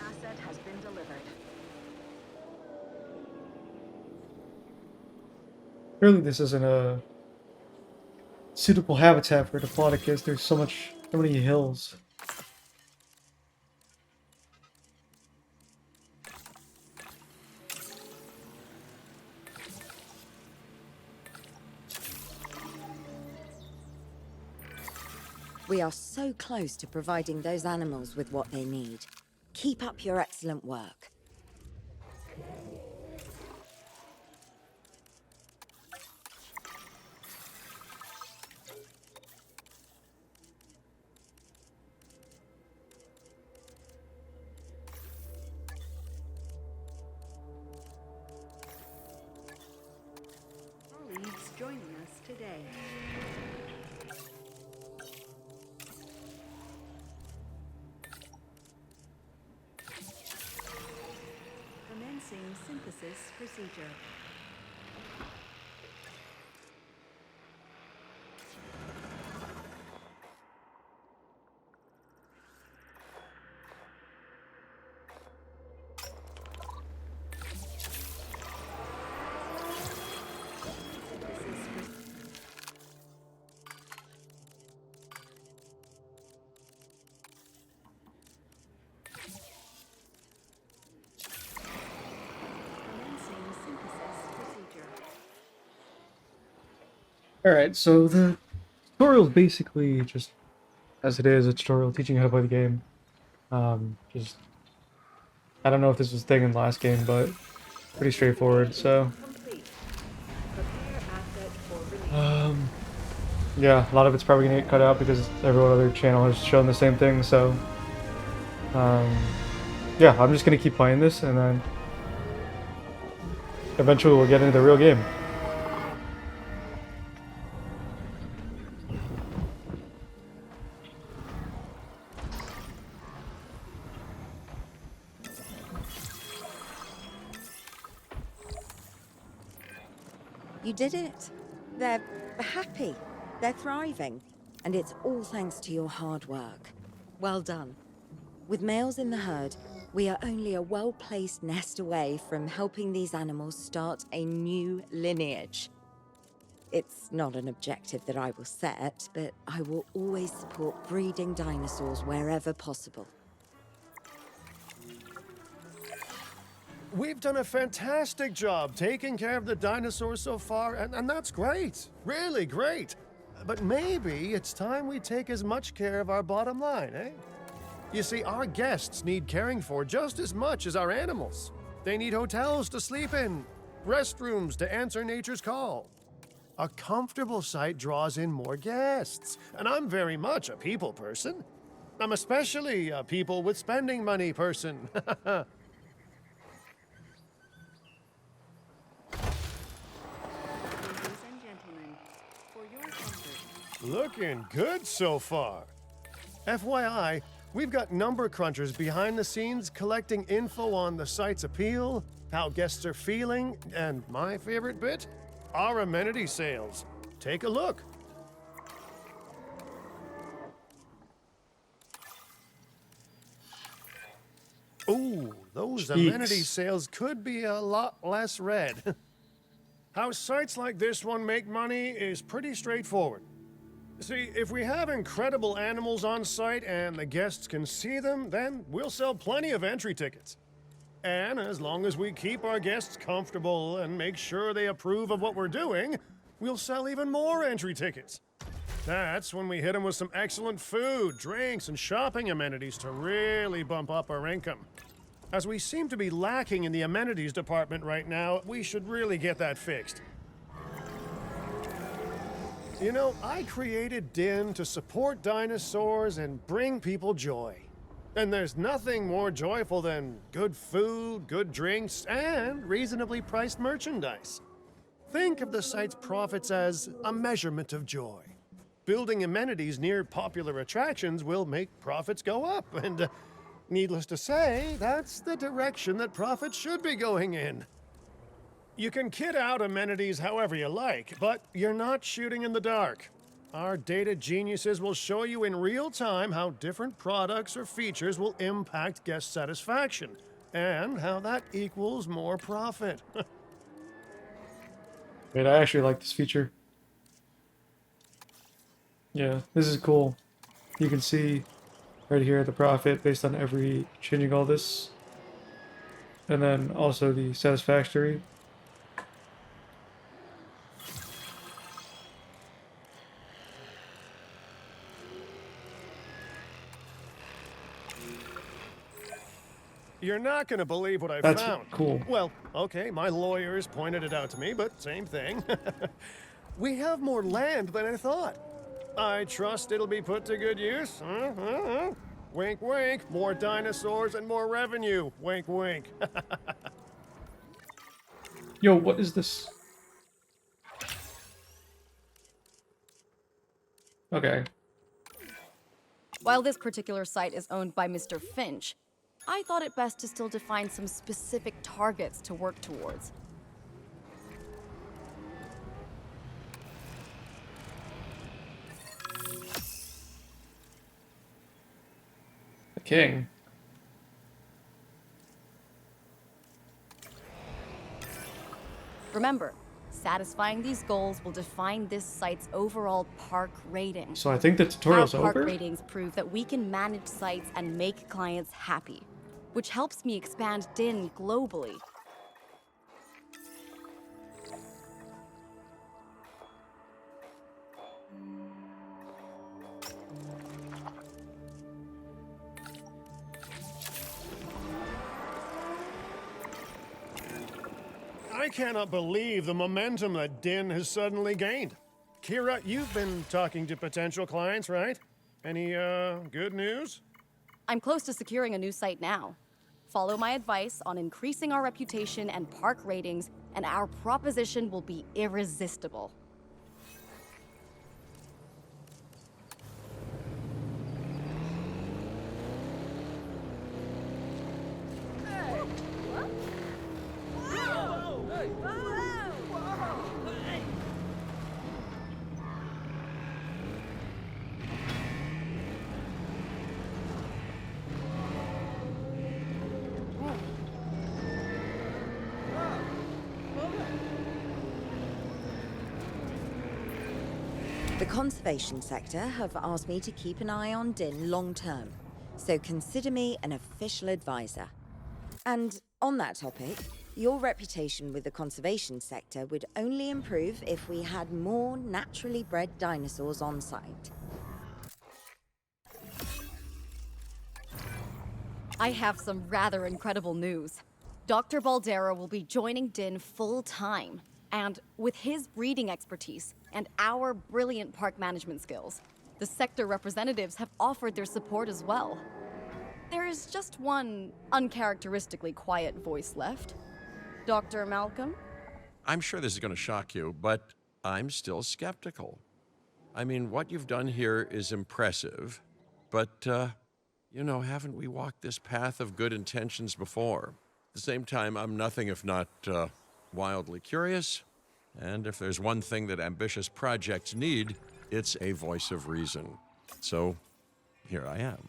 Asset has been delivered. Clearly this isn't a suitable habitat for Diplodocus. There's so many hills. We are so close to providing those animals with what they need. Keep up your excellent work. Colleagues joining us today. Commencing synthesis procedure. Commencing synthesis procedure. Alright, so the tutorial is basically just, as it is, a tutorial teaching you how to play the game. I don't know if this was a thing in the last game, but pretty straightforward, so. Complete. Prepare asset for release. Yeah, a lot of it's probably gonna get cut out because every other channel has shown the same thing, so. Yeah, I'm just gonna keep playing this, and then eventually we'll get into the real game. You did it. They're happy. They're thriving. And it's all thanks to your hard work. Well done. With males in the herd, we are only a well-placed nest away from helping these animals start a new lineage. It's not an objective that I will set, but I will always support breeding dinosaurs wherever possible. We've done a fantastic job taking care of the dinosaurs so far, and that's great. Really great. But maybe it's time we take as much care of our bottom line, eh? You see, our guests need caring for just as much as our animals. They need hotels to sleep in, restrooms to answer nature's call. A comfortable site draws in more guests, and I'm very much a people person. I'm especially a people with spending money person. Ladies and gentlemen, for your comfort, Looking good so far. FYI, we've got number crunchers behind the scenes collecting info on the site's appeal, how guests are feeling, and my favorite bit, our amenity sales. Take a look. Ooh, those Jeez. amenity sales could be a lot less red. How sites like this one make money is pretty straightforward. See, if we have incredible animals on site and the guests can see them, then we'll sell plenty of entry tickets. And as long as we keep our guests comfortable and make sure they approve of what we're doing, we'll sell even more entry tickets. That's when we hit them with some excellent food, drinks, and shopping amenities to really bump up our income. As we seem to be lacking in the amenities department right now, we should really get that fixed. You know, I created Din to support dinosaurs and bring people joy. And there's nothing more joyful than good food, good drinks, and reasonably priced merchandise. Think of the site's profits as a measurement of joy. Building amenities near popular attractions will make profits go up, and needless to say, that's the direction that profits should be going in. You can kit out amenities however you like, but you're not shooting in the dark. Our data geniuses will show you in real time how different products or features will impact guest satisfaction, and how that equals more profit. Wait, I actually like this feature. Yeah, this is cool. You can see right here the profit based on every changing all this. And then also the satisfactory. You're not going to believe what I That's found. cool. Well, okay, my lawyers pointed it out to me, but same thing. We have more land than I thought. I trust it'll be put to good use. Wink, wink. More dinosaurs and more revenue. Wink, wink. Yo, what is this? Okay. While this particular site is owned by Mr. Finch, I thought it best to still define some specific targets to work towards. The king. Remember, satisfying these goals will define this site's overall park rating. So I think the tutorial's Our park over? ratings prove that we can manage sites and make clients happy, which helps me expand Din globally. I cannot believe the momentum that Din has suddenly gained. Kira, you've been talking to potential clients, right? Any, good news? I'm close to securing a new site now. Follow my advice on increasing our reputation and park ratings, and our proposition will be irresistible. The conservation sector have asked me to keep an eye on Din long term, so consider me an official advisor. And on that topic, your reputation with the conservation sector would only improve if we had more naturally bred dinosaurs on site. I have some rather incredible news. Dr. Baldera will be joining Din full-time. And with his breeding expertise and our brilliant park management skills, the sector representatives have offered their support as well. There is just one uncharacteristically quiet voice left. Dr. Malcolm? I'm sure this is going to shock you, but I'm still skeptical. I mean, what you've done here is impressive, but, you know, haven't we walked this path of good intentions before? At the same time, I'm nothing if not wildly curious, and if there's one thing that ambitious projects need, it's a voice of reason. So, here I am.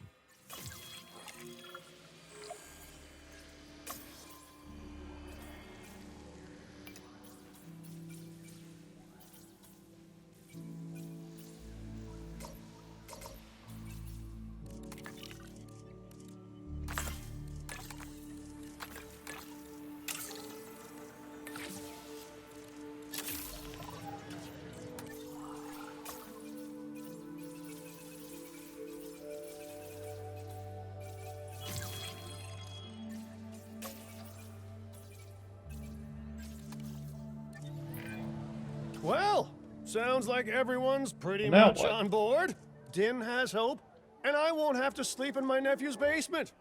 Well, sounds like everyone's pretty Now much what? on board. Din has hope, and I won't have to sleep in my nephew's basement.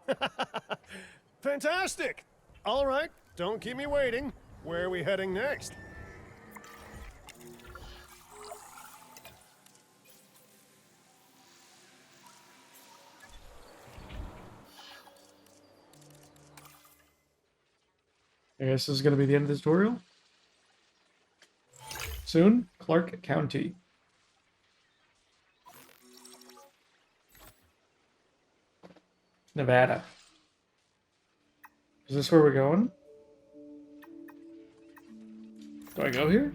Fantastic! All right, don't keep me waiting. Where are we heading next? I guess this is going to be the end of the tutorial. Soon, Clark County. Nevada. Is this where we're going? Do I go here?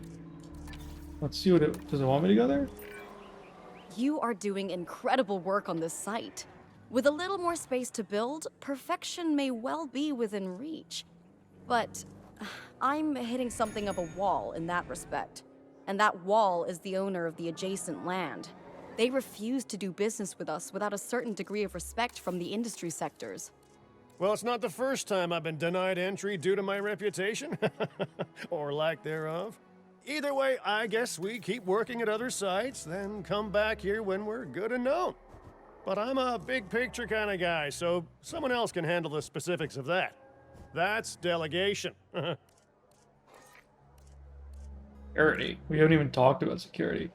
Let's see what it... Does it want me to go there? You are doing incredible work on this site. With a little more space to build, perfection may well be within reach. But I'm hitting something of a wall in that respect. And that wall is the owner of the adjacent land. They refuse to do business with us without a certain degree of respect from the industry sectors. Well, it's not the first time I've been denied entry due to my reputation. Or lack thereof. Either way, I guess we keep working at other sites, then come back here when we're good and known. But I'm a big picture kind of guy, so someone else can handle the specifics of that. That's delegation. Security. We haven't even talked about security.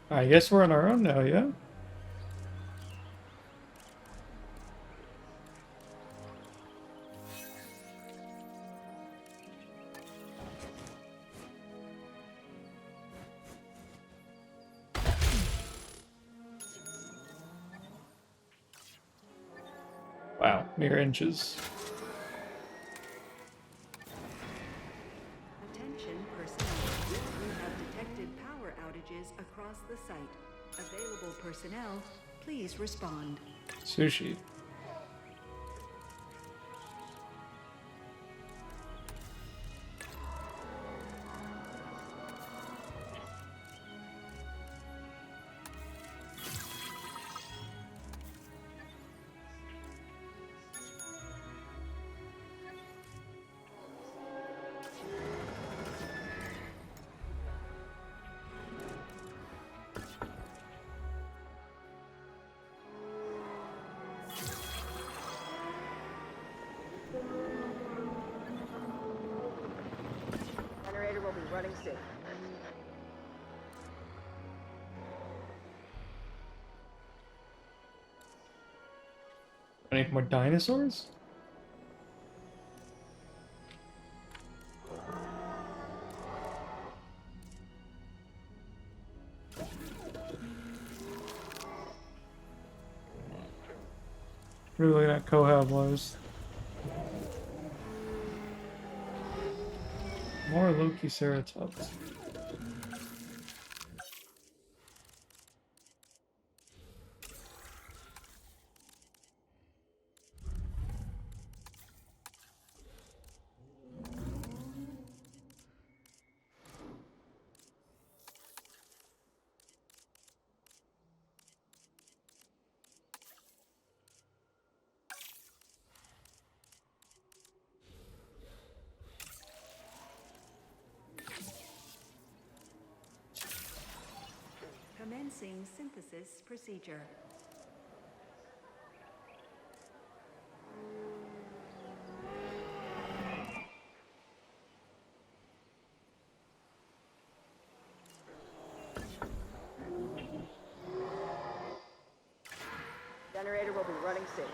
I guess we're on our own now, yeah? Wow, mere inches. Attention personnel. We have detected power outages across the site. Available personnel, please respond. Sushi. Generator will be running soon. Any more dinosaurs? Really that Cohab was. More Loki Ceratops. Commencing synthesis procedure. Generator will be running soon.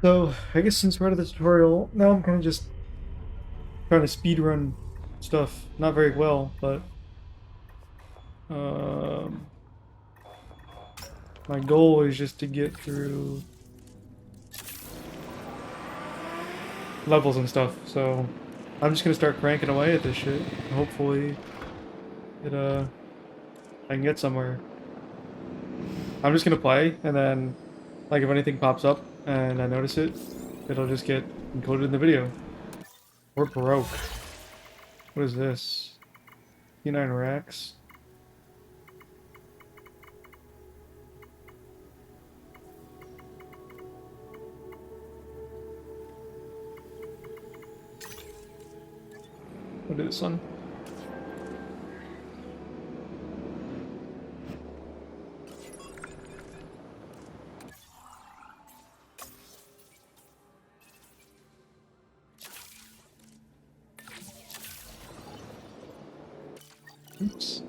So, I guess since we're out of the tutorial, now I'm kind of just trying to speedrun stuff. Not very well, but my goal is just to get through levels and stuff. So, I'm just gonna start cranking away at this shit. Hopefully, I can get somewhere. I'm just gonna play, and then, like, if anything pops up and I notice it, it'll just get included in the video. We're broke. What is this? P9 racks. What is this one? Oops.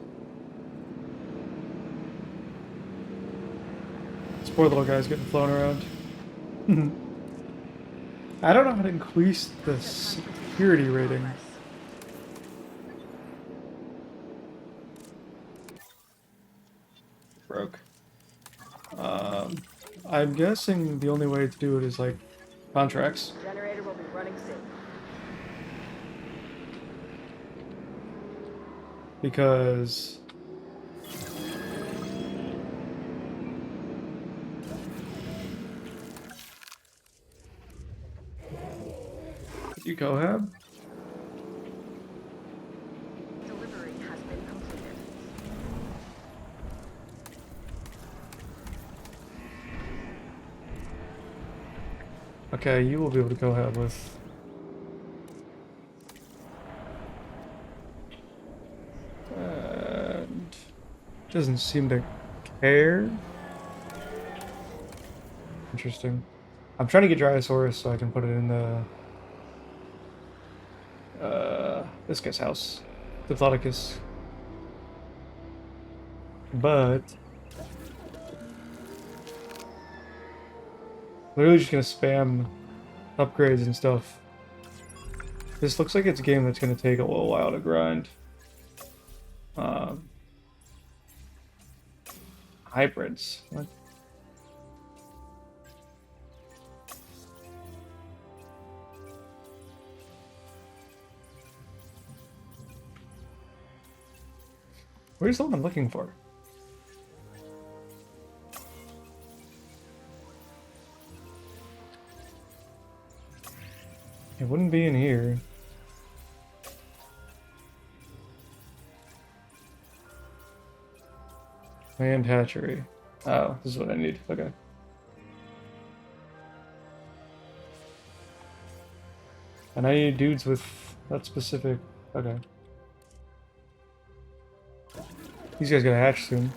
This poor little guy's getting flown around. I don't know how to increase the security rating. Broke. I'm guessing the only way to do it is like contracts. Generator will be running soon. Because you cohab? Delivery has been completed. Okay, you will be able to cohab with Doesn't seem to care. Interesting. I'm trying to get Dinosaurs so I can put it in the this guy's house, Diplodocus. But literally just gonna spam upgrades and stuff. This looks like it's a game that's gonna take a little while to grind. Hybrids. What? Where's the one I'm looking for? It wouldn't be in here. Land hatchery. Oh, this is what I need. Okay. And I need dudes with that specific. Okay. These guys gotta hatch soon.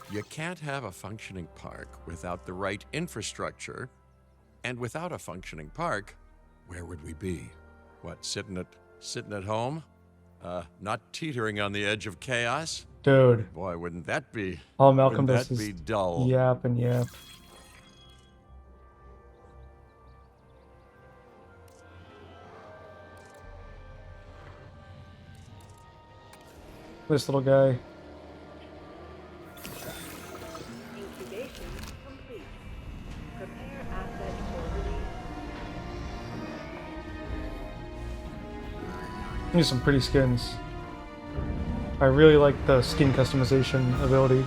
You can't have a functioning park without the right infrastructure. And without a functioning park, where would we be? What, sitting at home? Not teetering on the edge of chaos? Dude. Boy, wouldn't that be? All Malcolm wouldn't does that is be dull? yap and yap. This little guy. Incubation complete. Prepare asset for release. These are some pretty skins. I really like the skin customization ability.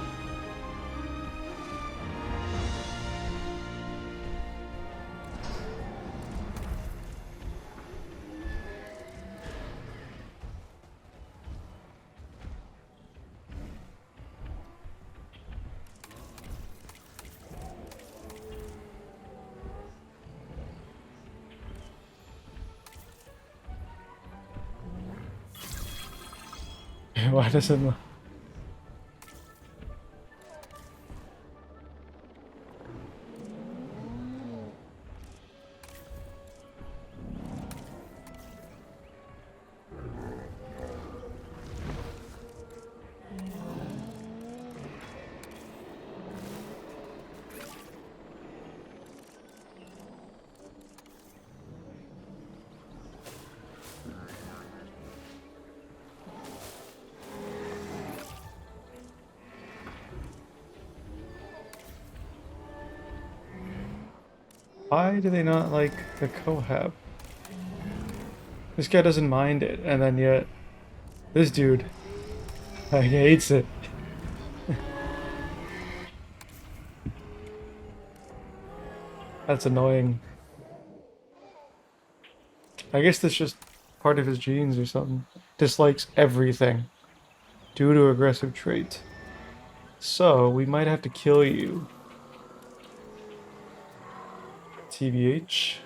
Why doesn't the... Why do they not like the cohab? This guy doesn't mind it, and then yet this dude hates it. That's annoying. I guess that's just part of his genes or something. Dislikes everything due to aggressive trait. So we might have to kill you. TBH.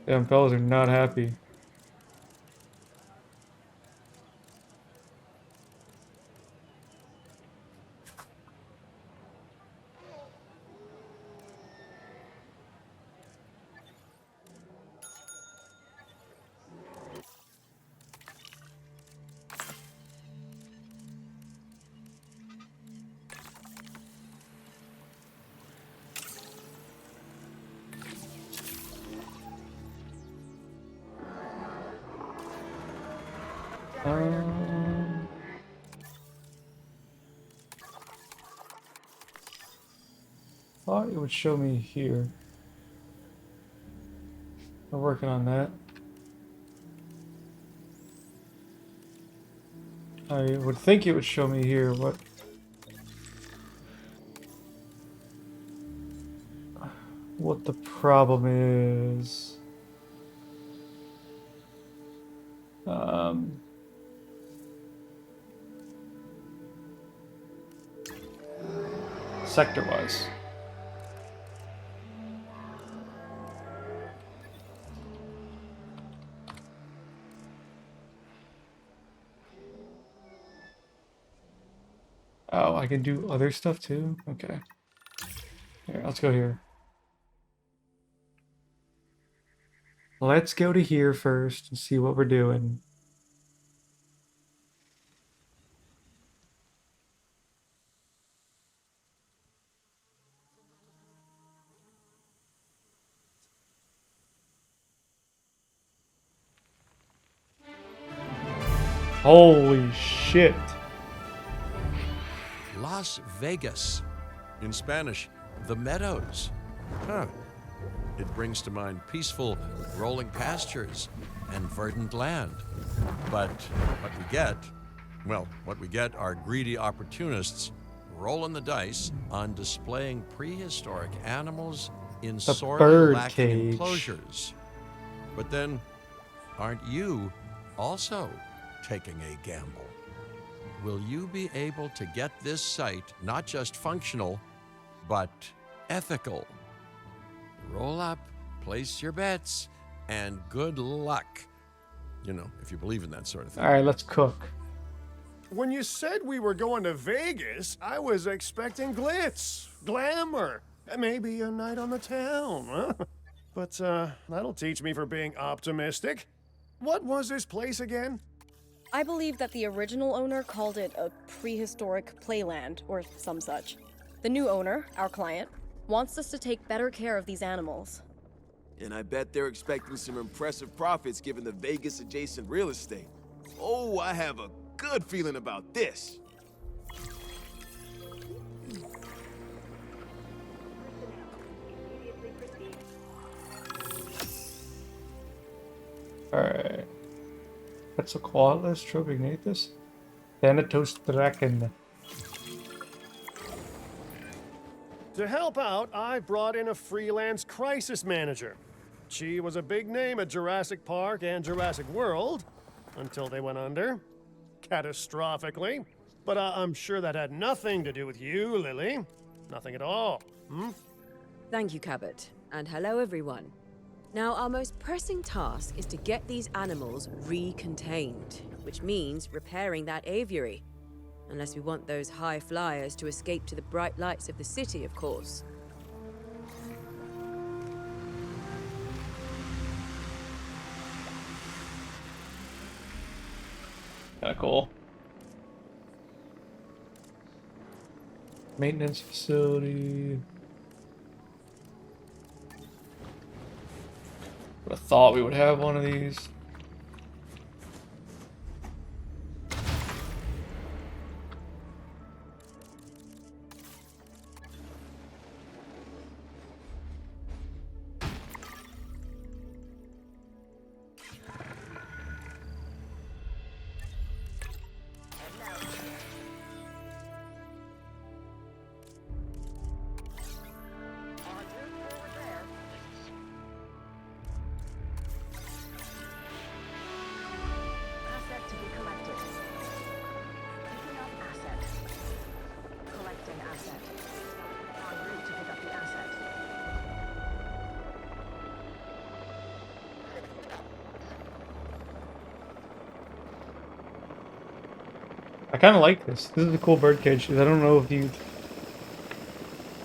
Damn fellas are not happy. Thought it would show me here. We're working on that. I would think it would show me here what what the problem is. Sector-wise. Oh, I can do other stuff too? Okay. Here, let's go here. Let's go to here first and see what we're doing. Holy shit. Las Vegas. In Spanish, the Meadows. Huh. It brings to mind peaceful, rolling pastures and verdant land. But what we get are greedy opportunists rolling the dice on displaying prehistoric animals in sorely bird lacking cage. enclosures. But then, aren't you also taking a gamble? Will you be able to get this site not just functional, but ethical? Roll up, place your bets, and good luck. You know, if you believe in that sort of thing. All right, let's cook. When you said we were going to Vegas, I was expecting glitz, glamour, maybe a night on the town, huh? But that'll teach me for being optimistic. What was this place again? I believe that the original owner called it a prehistoric playland, or some such. The new owner, our client, wants us to take better care of these animals. And I bet they're expecting some impressive profits given the Vegas adjacent real estate. Oh, I have a good feeling about this. Alright. That's a Qualis, Trobignatus, Thanatos Draken. To help out, I brought in a freelance crisis manager. She was a big name at Jurassic Park and Jurassic World, until they went under. Catastrophically. But I'm sure that had nothing to do with you, Lily. Nothing at all. Thank you, Cabot. And hello, everyone. Now, our most pressing task is to get these animals recontained, which means repairing that aviary. Unless we want those high flyers to escape to the bright lights of the city, of course. Kinda cool. Maintenance facility. Would have thought we would have one of these. I kind of like this. This is a cool bird cage. I don't know if you...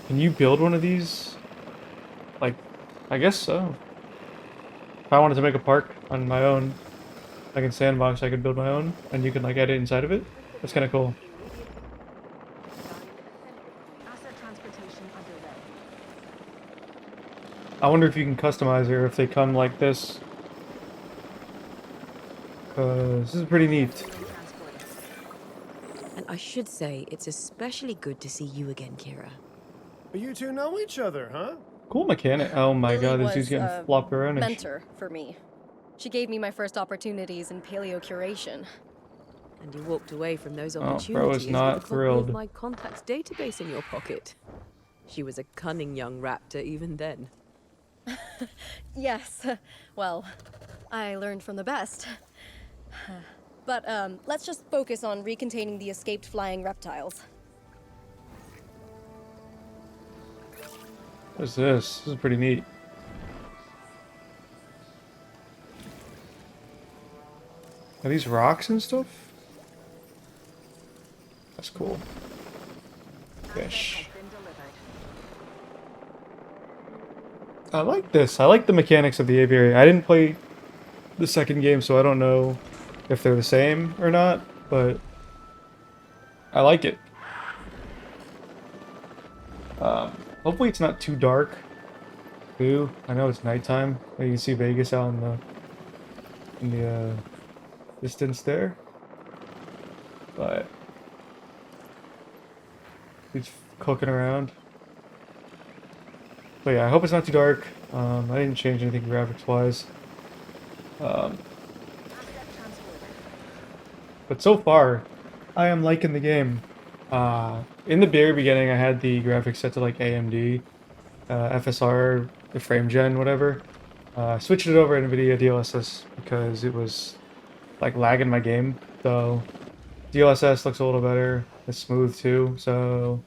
Can you build one of these? Like, I guess so. If I wanted to make a park on my own, like in Sandbox, I could build my own, and you can like edit inside of it. That's kind of cool. I wonder if you can customize her if they come like this. This is pretty neat. And I should say, it's especially good to see you again, Kira. You two know each other, huh? Cool mechanic. Oh my Lily god, this was dude's getting a flopped around. mentor for me. She gave me my first opportunities in paleo curation. And you walked away from those Oh, opportunities bro is not with a copy thrilled. of my contacts database in your pocket. She was a cunning young raptor even then. Yes, well, I learned from the best. But, let's just focus on recontaining the escaped flying reptiles. What's this? This is pretty neat. Are these rocks and stuff? That's cool. Fish. I like this. I like the mechanics of the aviary. I didn't play the second game, so I don't know if they're the same or not, but I like it. Hopefully it's not too dark. Ooh, I know it's nighttime. You can see Vegas out in the distance there, but he's cooking around. But yeah, I hope it's not too dark. I didn't change anything graphics wise. But so far, I am liking the game. In the very beginning, I had the graphics set to like AMD, FSR, the frame gen, whatever. I switched it over to NVIDIA DLSS because it was like lagging my game. So DLSS looks a little better. It's smooth too. So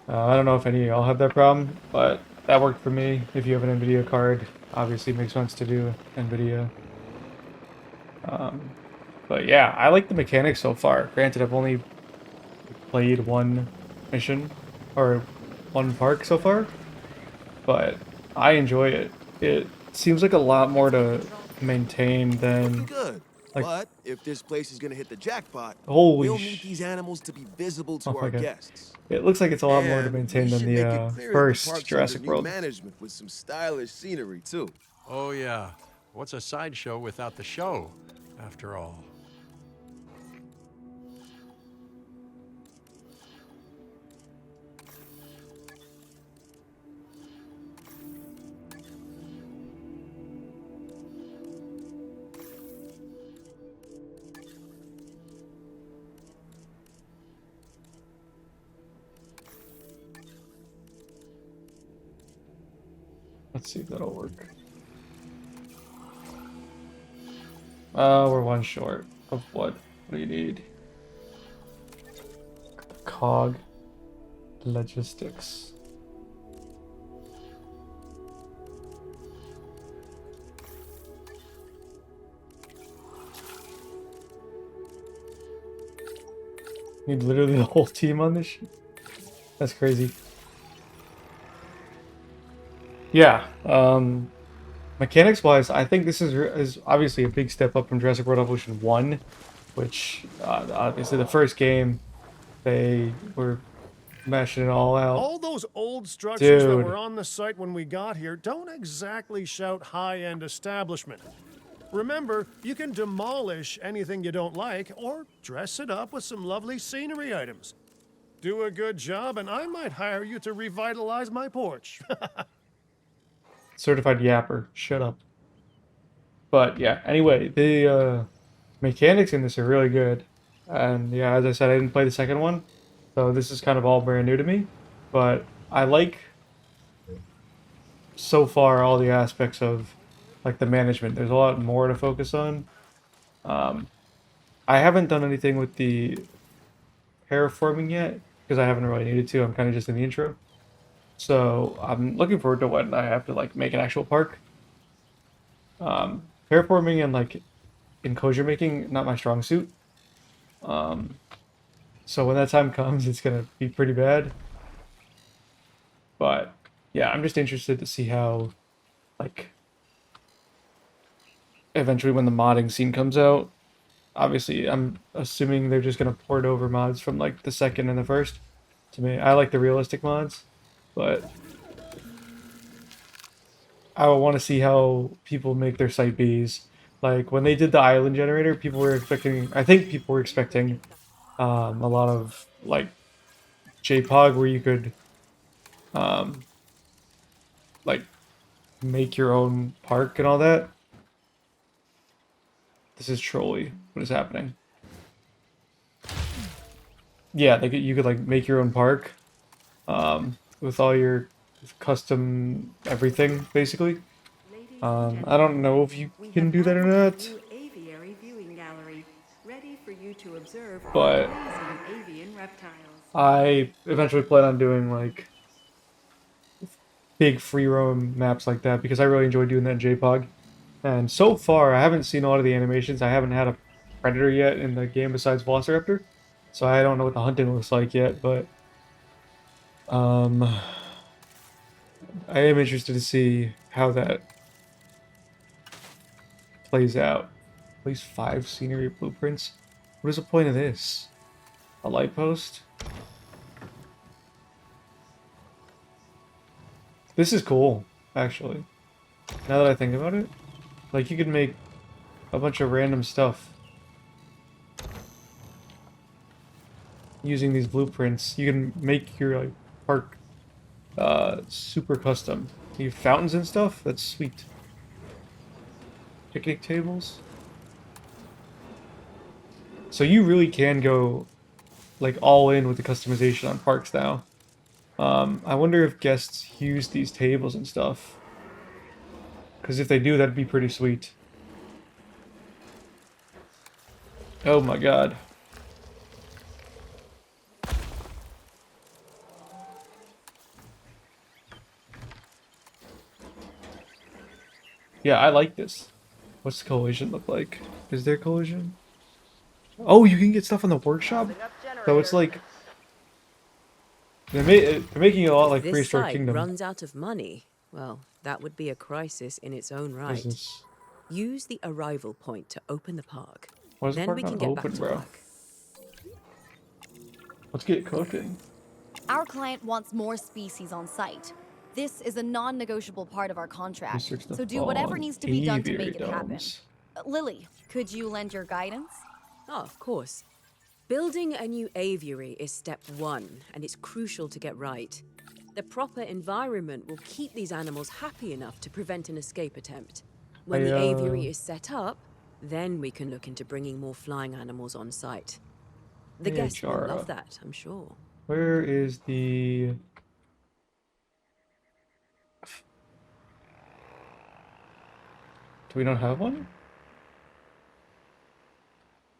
I don't know if any of y'all have that problem, but that worked for me. If you have an NVIDIA card, obviously it makes sense to do NVIDIA. But yeah, I like the mechanics so far. Granted, I've only played one mission or one park so far, but I enjoy it. It seems like a lot more to maintain than Good. like. But if this place is gonna hit the jackpot, Holy we'll need these animals to be visible to Oh my our God. guests. It looks like it's a lot more to And maintain we than should the make it clear that the first park's Jurassic under new World. management with some stylish scenery too. Oh, yeah. What's a sideshow without the show, after all? Let's see if that'll work. We're one short of what we need. Cog logistics. Need literally the whole team on this shit? That's crazy. Yeah, mechanics wise, I think this is obviously a big step up from Jurassic World Evolution 1, which obviously the first game they were mashing it all out. All those old structures that Dude. were on the site when we got here don't exactly shout high-end establishment. Remember, you can demolish anything you don't like or dress it up with some lovely scenery items. Do a good job and I might hire you to revitalize my porch. Certified yapper. Shut up. But yeah, anyway, the mechanics in this are really good. And yeah, as I said, I didn't play the second one, so this is kind of all brand new to me. But I like so far all the aspects of like the management. There's a lot more to focus on. I haven't done anything with the terraforming yet because I haven't really needed to. I'm kind of just in the intro. So I'm looking forward to when I have to like make an actual park. Terraforming and like enclosure making, not my strong suit. So when that time comes, it's gonna be pretty bad. But yeah, I'm just interested to see how, like, eventually when the modding scene comes out. Obviously, I'm assuming they're just gonna port over mods from like the second and the first. To me, I like the realistic mods. But I want to see how people make their site Bs. Like when they did the island generator, people were expecting. I think people were expecting a lot of like JPOG where you could like make your own park and all that. This is Trolley. What is happening? Yeah, you could like make your own park with all your custom everything, basically. I don't know if you can do that or not, New aviary viewing gallery, ready for you to observe but amazing avian reptiles. I eventually plan on doing like big free roam maps like that because I really enjoy doing that in JPOG. And so far, I haven't seen a lot of the animations. I haven't had a predator yet in the game besides Velociraptor, so I don't know what the hunting looks like yet. But I am interested to see how that plays out. Place 5 scenery blueprints. What is the point of this? A light post? This is cool, actually. Now that I think about it, like you could make a bunch of random stuff using these blueprints. You can make your like park super custom. You have fountains and stuff. That's sweet. Picnic tables. So you really can go like all in with the customization on parks now. I wonder if guests use these tables and stuff. Because if they do, that'd be pretty sweet. Oh my god. Yeah, I like this. What's the collision look like? Is there collision? Oh, you can get stuff in the workshop? So it's like... they're making it a lot If like this Prehistoric site Kingdom. runs out of money, well, that would be a crisis in its own right. Business. Use the arrival point to open the park. Why is the Then park we not can get open, back to bro? work. Let's get cooking. Our client wants more species on site. This is a non-negotiable part of our contract, Research the so do whatever fall needs to be done to aviary make it happen. domes. Lily, could you lend your guidance? Oh, of course. Building a new aviary is step one, and it's crucial to get right. The proper environment will keep these animals happy enough to prevent an escape attempt. When the aviary is set up, then we can look into bringing more flying animals on site. The Hey, guests will Jara. love that, I'm sure. Where is the... Do we not have one?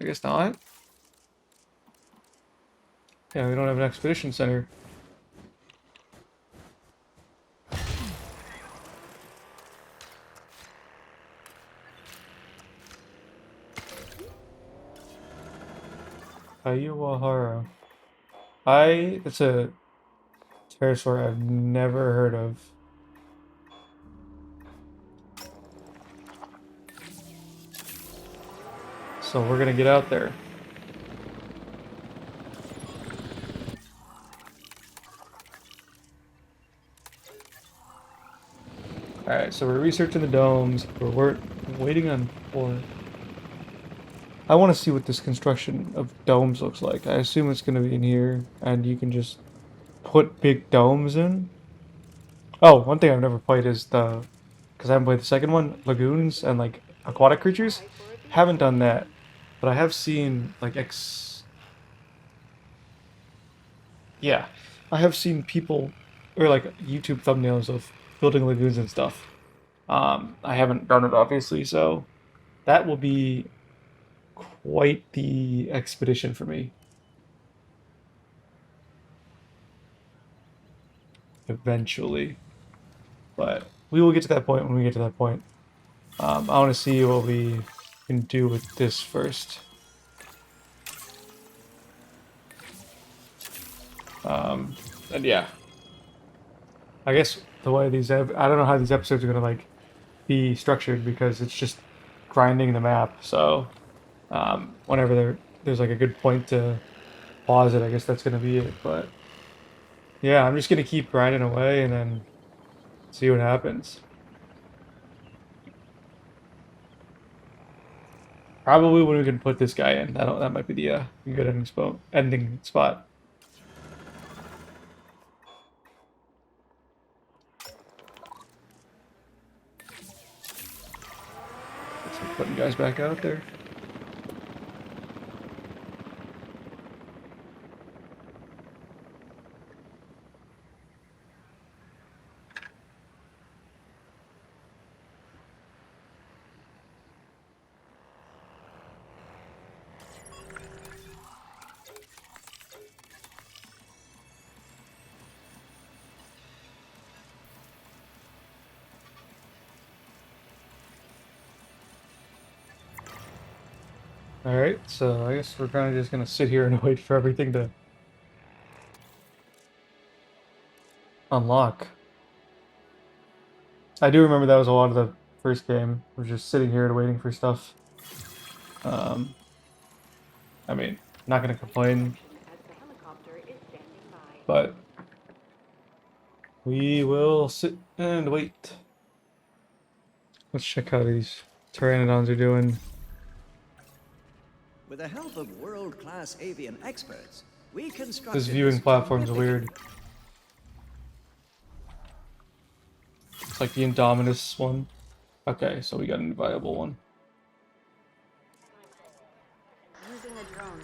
I guess not. Yeah, we don't have an expedition center. Ayuwahara. It's a pterosaur I've never heard of. So we're gonna get out there. Alright, so we're researching the domes, but we're waiting on for... I want to see what this construction of domes looks like. I assume it's going to be in here, and you can just put big domes in. Oh, one thing I've never played is the... because I haven't played the second one, lagoons and, like, aquatic creatures. Haven't done that, but I have seen, like, yeah, I have seen people, or, like, YouTube thumbnails of building lagoons and stuff. I haven't done it, obviously, so that will be quite the expedition for me. Eventually. But we will get to that point when we get to that point. I want to see what we can do with this first. And yeah. I guess the way these... I don't know how these episodes are going to, like, be structured because it's just grinding the map, so... whenever there's like a good point to pause it, I guess that's gonna be it. But yeah, I'm just gonna keep grinding away and then see what happens. Probably when we can put this guy in, that might be the good ending spot. Let's putting guys back out there. Alright, so I guess we're kind of just gonna sit here and wait for everything to unlock. I do remember that was a lot of the first game. We're just sitting here and waiting for stuff. I mean, not gonna complain, but we will sit and wait. Let's check how these pteranodons are doing. With the help of world-class avian experts, we constructed This viewing platform's weird. It's like the Indominus one. Okay, so we got an viable one. Using a drone.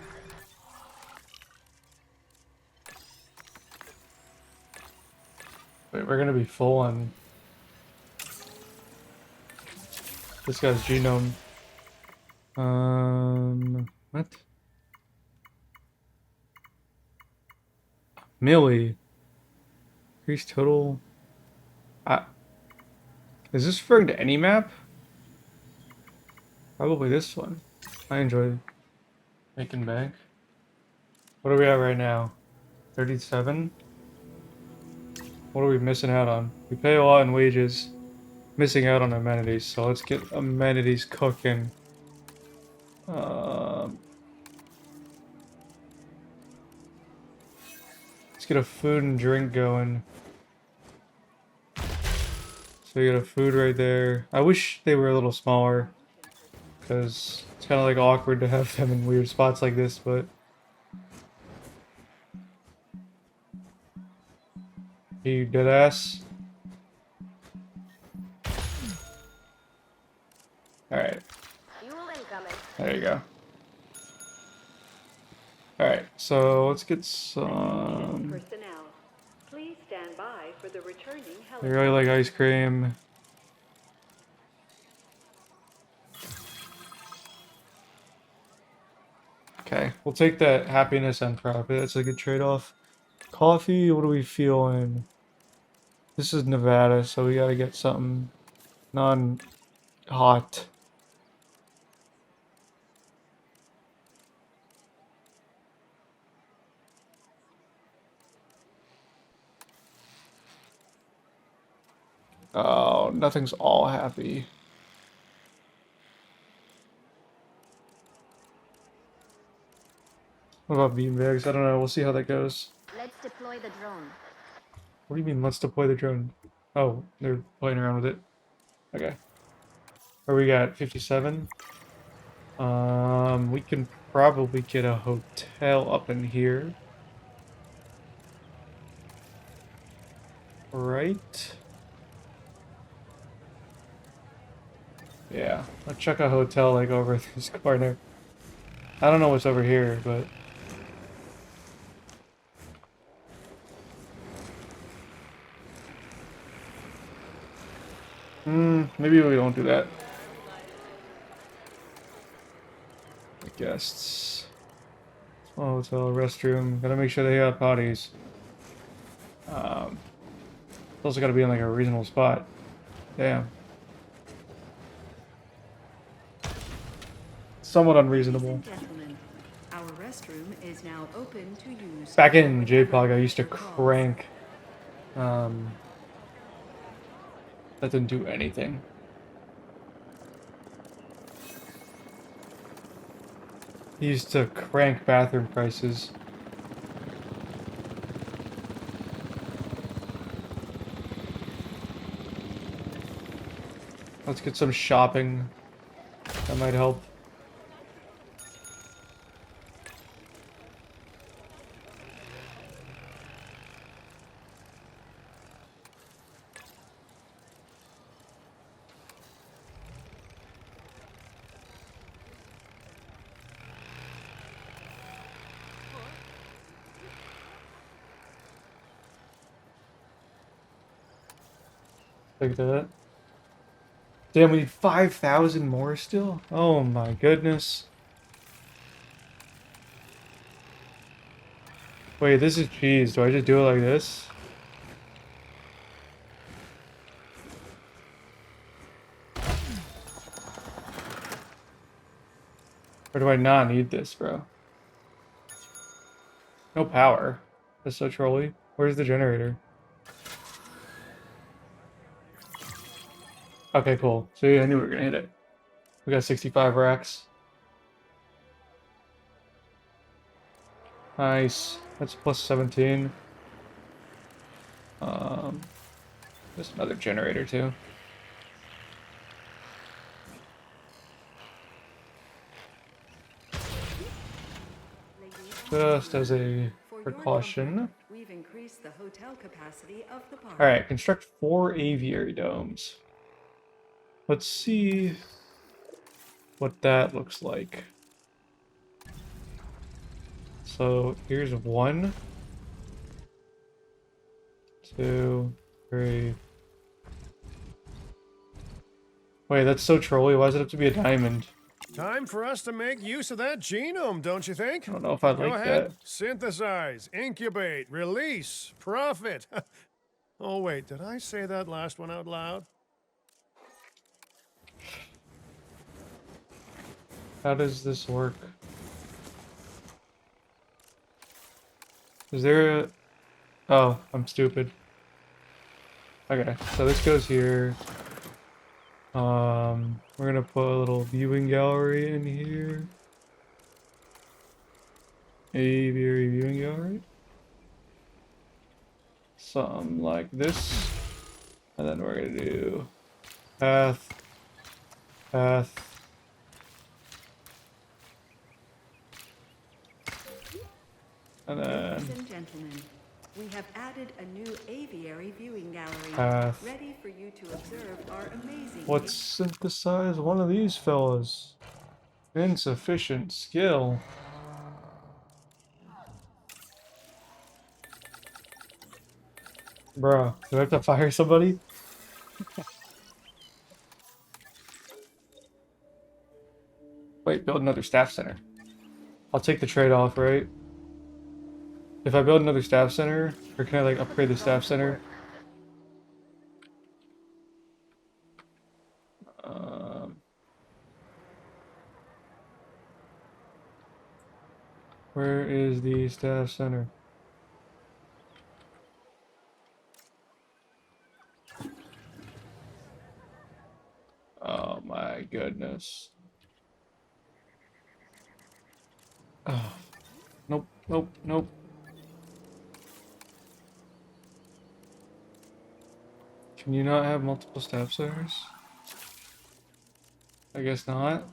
Wait, we're gonna be full on this guy's genome. What? Millie. Increase total. Is this referring to any map? Probably this one. I enjoy making bank. What are we at right now? 37? What are we missing out on? We pay a lot in wages. Missing out on amenities, so let's get amenities cooking. Let's get a food and drink going. So we got a food right there. I wish they were a little smaller, because it's kind of like awkward to have them in weird spots like this, but you dead ass. Alright. There you go. Alright, so let's get some. Personnel, please stand by for the returning I helicopter. really like ice cream. Okay, we'll take that happiness and profit. That's a good trade-off. Coffee, what are we feeling? This is Nevada, so we gotta get something non-hot. Oh, nothing's all happy. What about beanbags? I don't know. We'll see how that goes. Let's deploy the drone. What do you mean, let's deploy the drone? Oh, they're playing around with it. Okay. Where we got 57? We can probably get a hotel up in here. Right? Yeah, let's check a hotel like over this corner. I don't know what's over here, but maybe we don't do that. Guests. Small hotel, restroom. Gotta make sure they have potties. It's also gotta be in like a reasonable spot. Damn. Somewhat unreasonable. Ladies and gentlemen, our restroom is now open to use. Back in JPOG, I used to crank. That didn't do anything. He used to crank bathroom prices. Let's get some shopping. That might help. Like that. Damn, we need 5,000 more still? Oh my goodness. Wait, this is cheese. Do I just do it like this? Or do I not need this, bro? No power. That's so trolly. Where's the generator? Okay, cool. So yeah, I knew we were gonna hit it. We got 65 racks. Nice. That's plus 17. There's another generator too. Just as a precaution. We've increased the hotel capacity of the park. Alright, construct 4 aviary domes. Let's see what that looks like. So here's 1, 2, 3. Wait, that's so trolly. Why does it have to be a diamond? Time for us to make use of that genome, don't you think? I don't know if I Go like ahead. that. Synthesize, incubate, release, profit. Oh, wait, did I say that last one out loud? How does this work? Is there a... Oh, I'm stupid. Okay, so this goes here. We're gonna put a little viewing gallery in here. Aviary viewing gallery. Something like this. And then we're gonna do path, path. And then Ladies and gentlemen, we have added a new aviary viewing gallery, path. ready for you to observe our amazing. Let's synthesize one of these fellas. Insufficient skill. Bruh, do I have to fire somebody? Wait, build another staff center. I'll take the trade-off, right? If I build another staff center, or can I like upgrade the staff center? Where is the staff center? Oh my goodness. Oh. Nope, nope, nope. Can you not have multiple staff centers? I guess not.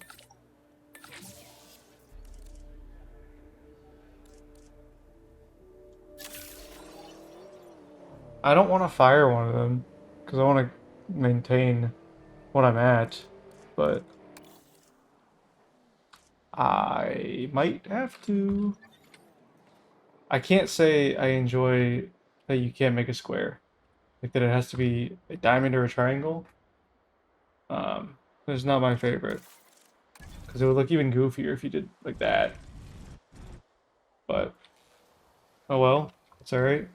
I don't want to fire one of them because I want to maintain what I'm at, but I might have to. I can't say I enjoy that you can't make a square, like that it has to be a diamond or a triangle. It's not my favorite because it would look even goofier if you did like that. But oh well, it's all right.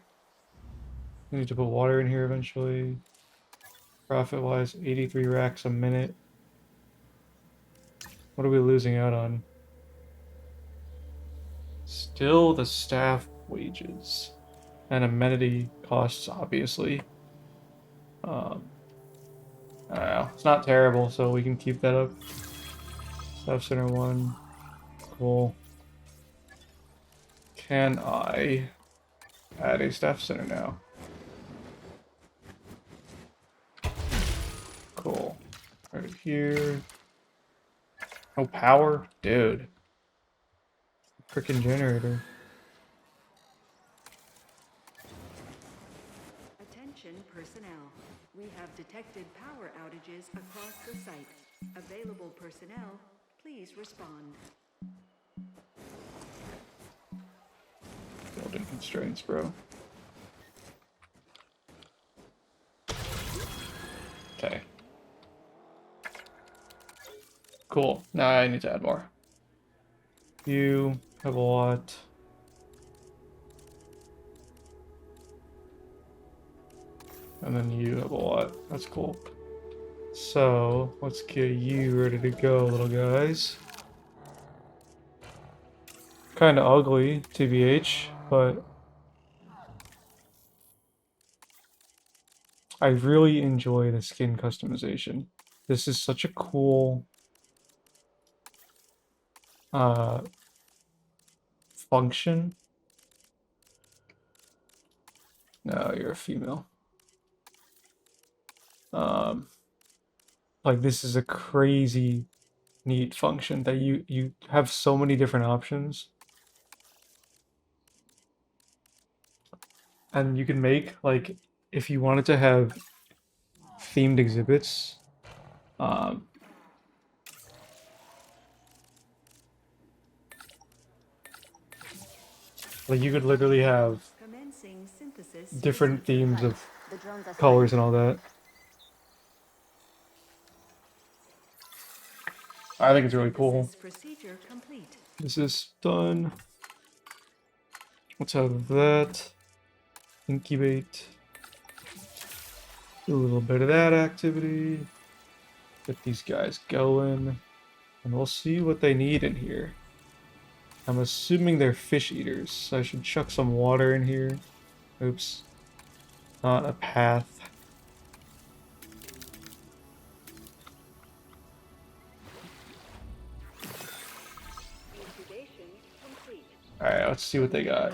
We need to put water in here eventually. Profit-wise, 83 racks a minute. What are we losing out on? Still the staff wages. And amenity costs, obviously. I don't know. It's not terrible, so we can keep that up. Staff Center 1. Cool. Can I add a staff center now? Cool. Right here. No power? Dude. Frickin' generator. Attention personnel. We have detected power outages across the site. Available personnel, please respond. Building constraints, bro. Okay. Cool. Now I need to add more. You have a lot. And then you have a lot. That's cool. So, let's get you ready to go, little guys. Kind of ugly, TBH, but I really enjoy the skin customization. This is such a cool uh, function. No, you're a female. Like this is a crazy neat function that you have so many different options. And you can make, like, if you wanted to have themed exhibits, um, like you could literally have Commencing synthesis. different themes of The drones are colors and all that. I think it's really cool. Synthesis procedure complete. This is done. Let's have that. Incubate. Do a little bit of that activity. Get these guys going. And we'll see what they need in here. I'm assuming they're fish eaters, so I should chuck some water in here. Oops. Not a path. Alright, let's see what they got.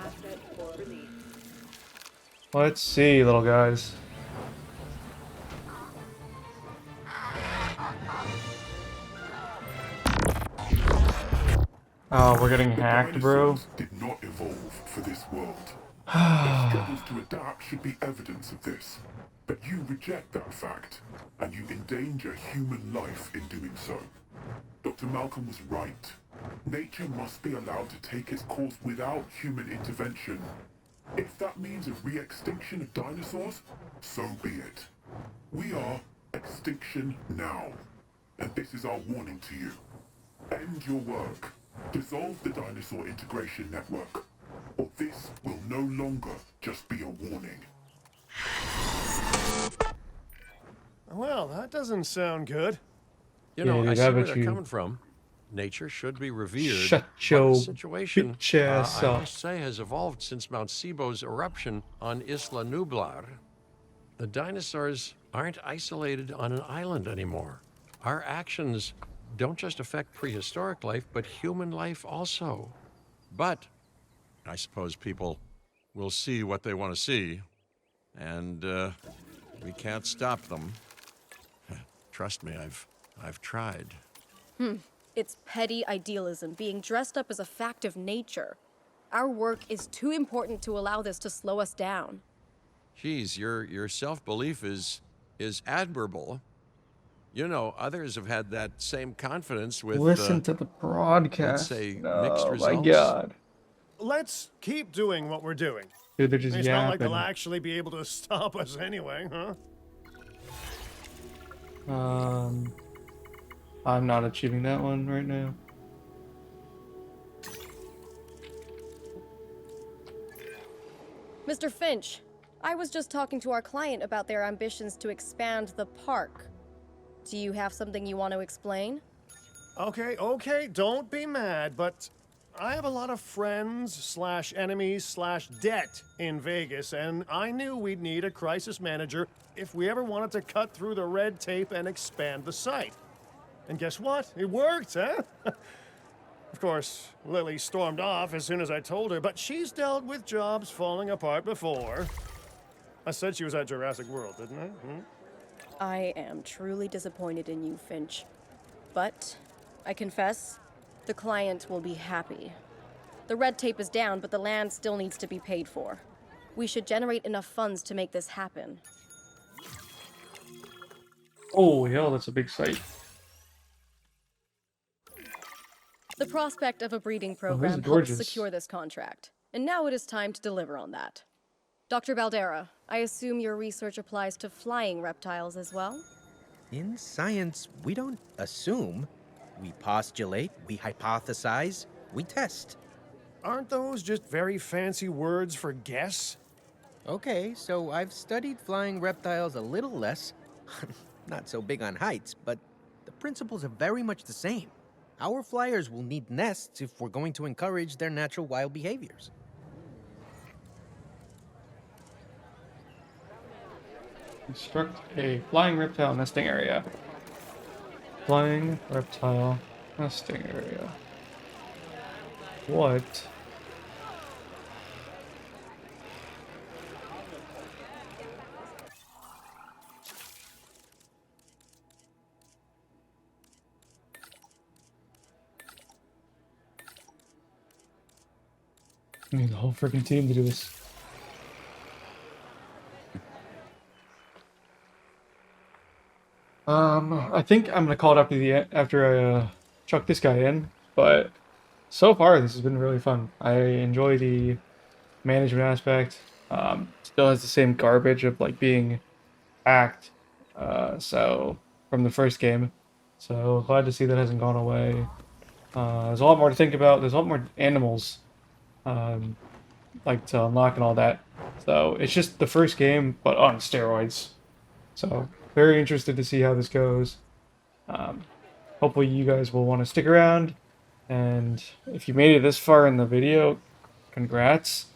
Let's see, little guys. Oh, we're getting hacked, bro. Did not evolve for this world. Their struggles to adapt should be evidence of this. But you reject that fact, and you endanger human life in doing so. Dr. Malcolm was right. Nature must be allowed to take its course without human intervention. If that means a re-extinction of dinosaurs, so be it. We are extinction now. And this is our warning to you. End your work. Dissolve the Dinosaur Integration Network, or this will no longer just be a warning. Well, that doesn't sound good. You know, Yeah, I dude, see how where about they're you coming from. Nature should be revered. shut but your the situation, bitch ass I up? must say, has evolved since Mount Sibo's eruption on Isla Nublar. The dinosaurs aren't isolated on an island anymore. Our actions don't just affect prehistoric life, but human life also. But I suppose people will see what they want to see, and we can't stop them. Trust me, I've tried. It's petty idealism being dressed up as a fact of nature. Our work is too important to allow this to slow us down. Geez, your self-belief is admirable. You know, others have had that same confidence with Listen to the broadcast. let's say, Oh mixed my results. god. Let's keep doing what we're doing. Dude, they're just It's not like yapping. they'll actually be able to stop us anyway, huh? I'm not achieving that one right now. Mr. Finch, I was just talking to our client about their ambitions to expand the park. Do you have something you want to explain? Okay, don't be mad, but I have a lot of friends / enemies / debt in Vegas, and I knew we'd need a crisis manager if we ever wanted to cut through the red tape and expand the site. And guess what? It worked, huh? Of course, Lily stormed off as soon as I told her, but she's dealt with jobs falling apart before. I said she was at Jurassic World, didn't I? I am truly disappointed in you, Finch. But, I confess, the client will be happy. The red tape is down, but the land still needs to be paid for. We should generate enough funds to make this happen. Oh hell, that's a big site. The prospect of a breeding this program is helped gorgeous. secure this contract, and now it is time to deliver on that. Dr. Baldera, I assume your research applies to flying reptiles as well? In science, we don't assume. We postulate, we hypothesize, we test. Aren't those just very fancy words for guess? Okay, so I've studied flying reptiles a little less. Not so big on heights, but the principles are very much the same. Our flyers will need nests if we're going to encourage their natural wild behaviors. Construct a flying reptile nesting area. Flying reptile nesting area. What? I need the whole freaking team to do this. I think I'm gonna call it after I chuck this guy in, but so far this has been really fun. I enjoy the management aspect. Still has the same garbage of like being hacked, so from the first game. So glad to see that hasn't gone away. There's a lot more to think about. There's a lot more animals, like to unlock and all that. So it's just the first game, but on steroids. So very interested to see how this goes. Hopefully you guys will want to stick around, and if you made it this far in the video, congrats.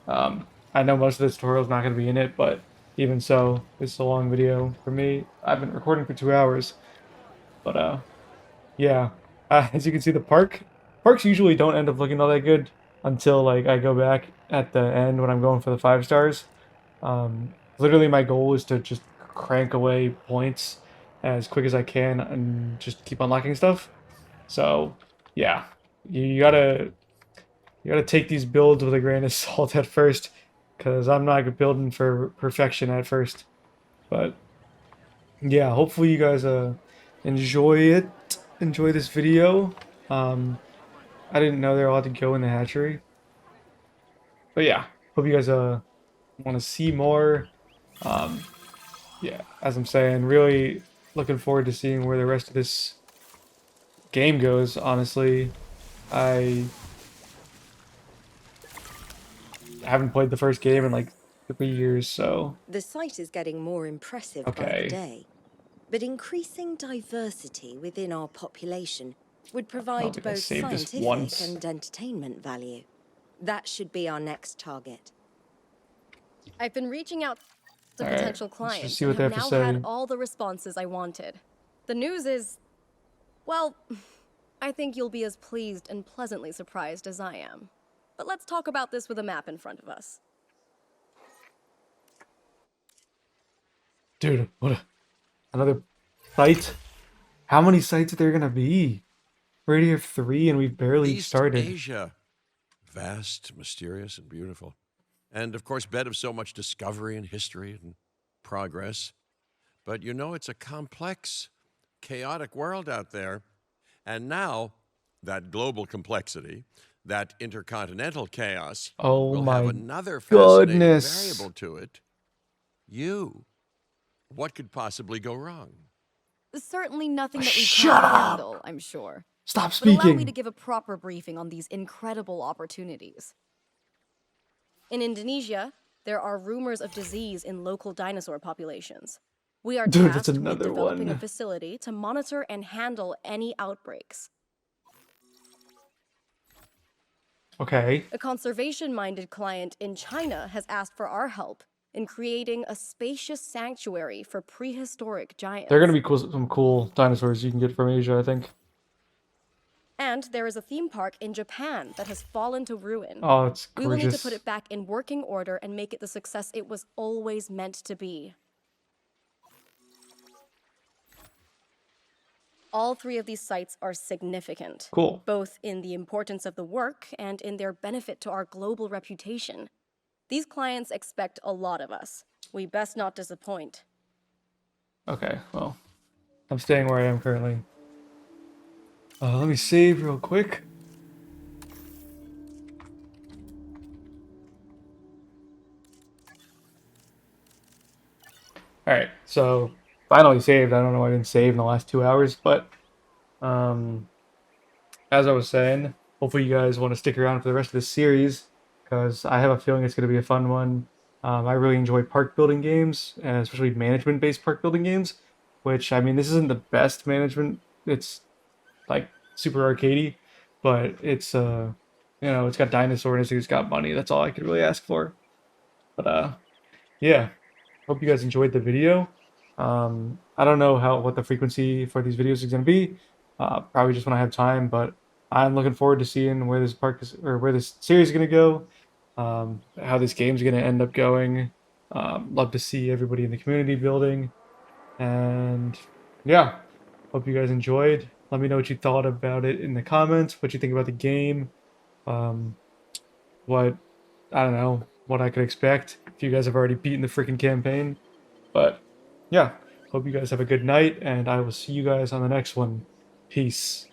I know most of the tutorial is not going to be in it, but even so, it's a long video for me. I've been recording for 2 hours, but yeah. As you can see, the parks usually don't end up looking all that good until like I go back at the end when I'm going for the 5 stars. Literally my goal is to just crank away points as quick as I can and just keep unlocking stuff. So yeah, you gotta take these builds with a grain of salt at first, because I'm not building for perfection at first. But yeah, hopefully you guys enjoy this video. I didn't know they were allowed to go in the hatchery, but yeah, hope you guys want to see more. Yeah, as I'm saying, really looking forward to seeing where the rest of this game goes. Honestly, I haven't played the first game in like 3 years, so The site is getting more impressive by okay. the day, but increasing diversity within our population would provide think I both saved this scientific once. and entertainment value. That should be our next target. I've been reaching out to Alright, potential let's clients just see what and they have have now to say. had all the responses I wanted. The news is, well, I think you'll be as pleased and pleasantly surprised as I am. But let's talk about this with a map in front of us. Dude, another site? How many sites are there gonna be? We already have 3 and we've barely East started. Asia. Vast, mysterious, and beautiful. And of course, bed of so much discovery and history and progress. But you know, it's a complex, chaotic world out there. And now, that global complexity, that intercontinental chaos, Oh will my have another fascinating goodness. variable to it. You. What could possibly go wrong? Certainly nothing that we Shut can't up! handle, I'm sure. Stop But allow me speaking. to give a proper briefing on these incredible opportunities. In Indonesia, there are rumors of disease in local dinosaur populations. We are Dude, that's tasked with another developing a one. facility to monitor and handle any outbreaks. Okay. A conservation-minded client in China has asked for our help in creating a spacious sanctuary for prehistoric giants. They're gonna be some cool dinosaurs you can get from Asia, I think. And there is a theme park in Japan that has fallen to ruin. Oh, it's We will need to gorgeous. put it back in working order and make it the success it was always meant to be. All 3 of these sites are significant. Cool. Both in the importance of the work and in their benefit to our global reputation. These clients expect a lot of us. We best not disappoint. Okay, well, I'm staying where I am currently. Let me save real quick. Alright, so finally saved. I don't know why I didn't save in the last 2 hours, but as I was saying, hopefully you guys want to stick around for the rest of this series, because I have a feeling it's going to be a fun one. I really enjoy park building games, and especially management-based park building games, which, I mean, this isn't the best management. It's like super arcadey, but it's you know, it's got Dinosaur and it's got money. That's all I could really ask for. But yeah, hope you guys enjoyed the video. I don't know what the frequency for these videos is going to be. Probably just when I have time, but I'm looking forward to seeing where this park is, or where this series is going to go. How this game's going to end up going. Love to see everybody in the community building. And yeah, hope you guys enjoyed. Let me know what you thought about it in the comments, what you think about the game, what, I don't know, what I could expect if you guys have already beaten the freaking campaign. But yeah, hope you guys have a good night, and I will see you guys on the next one. Peace.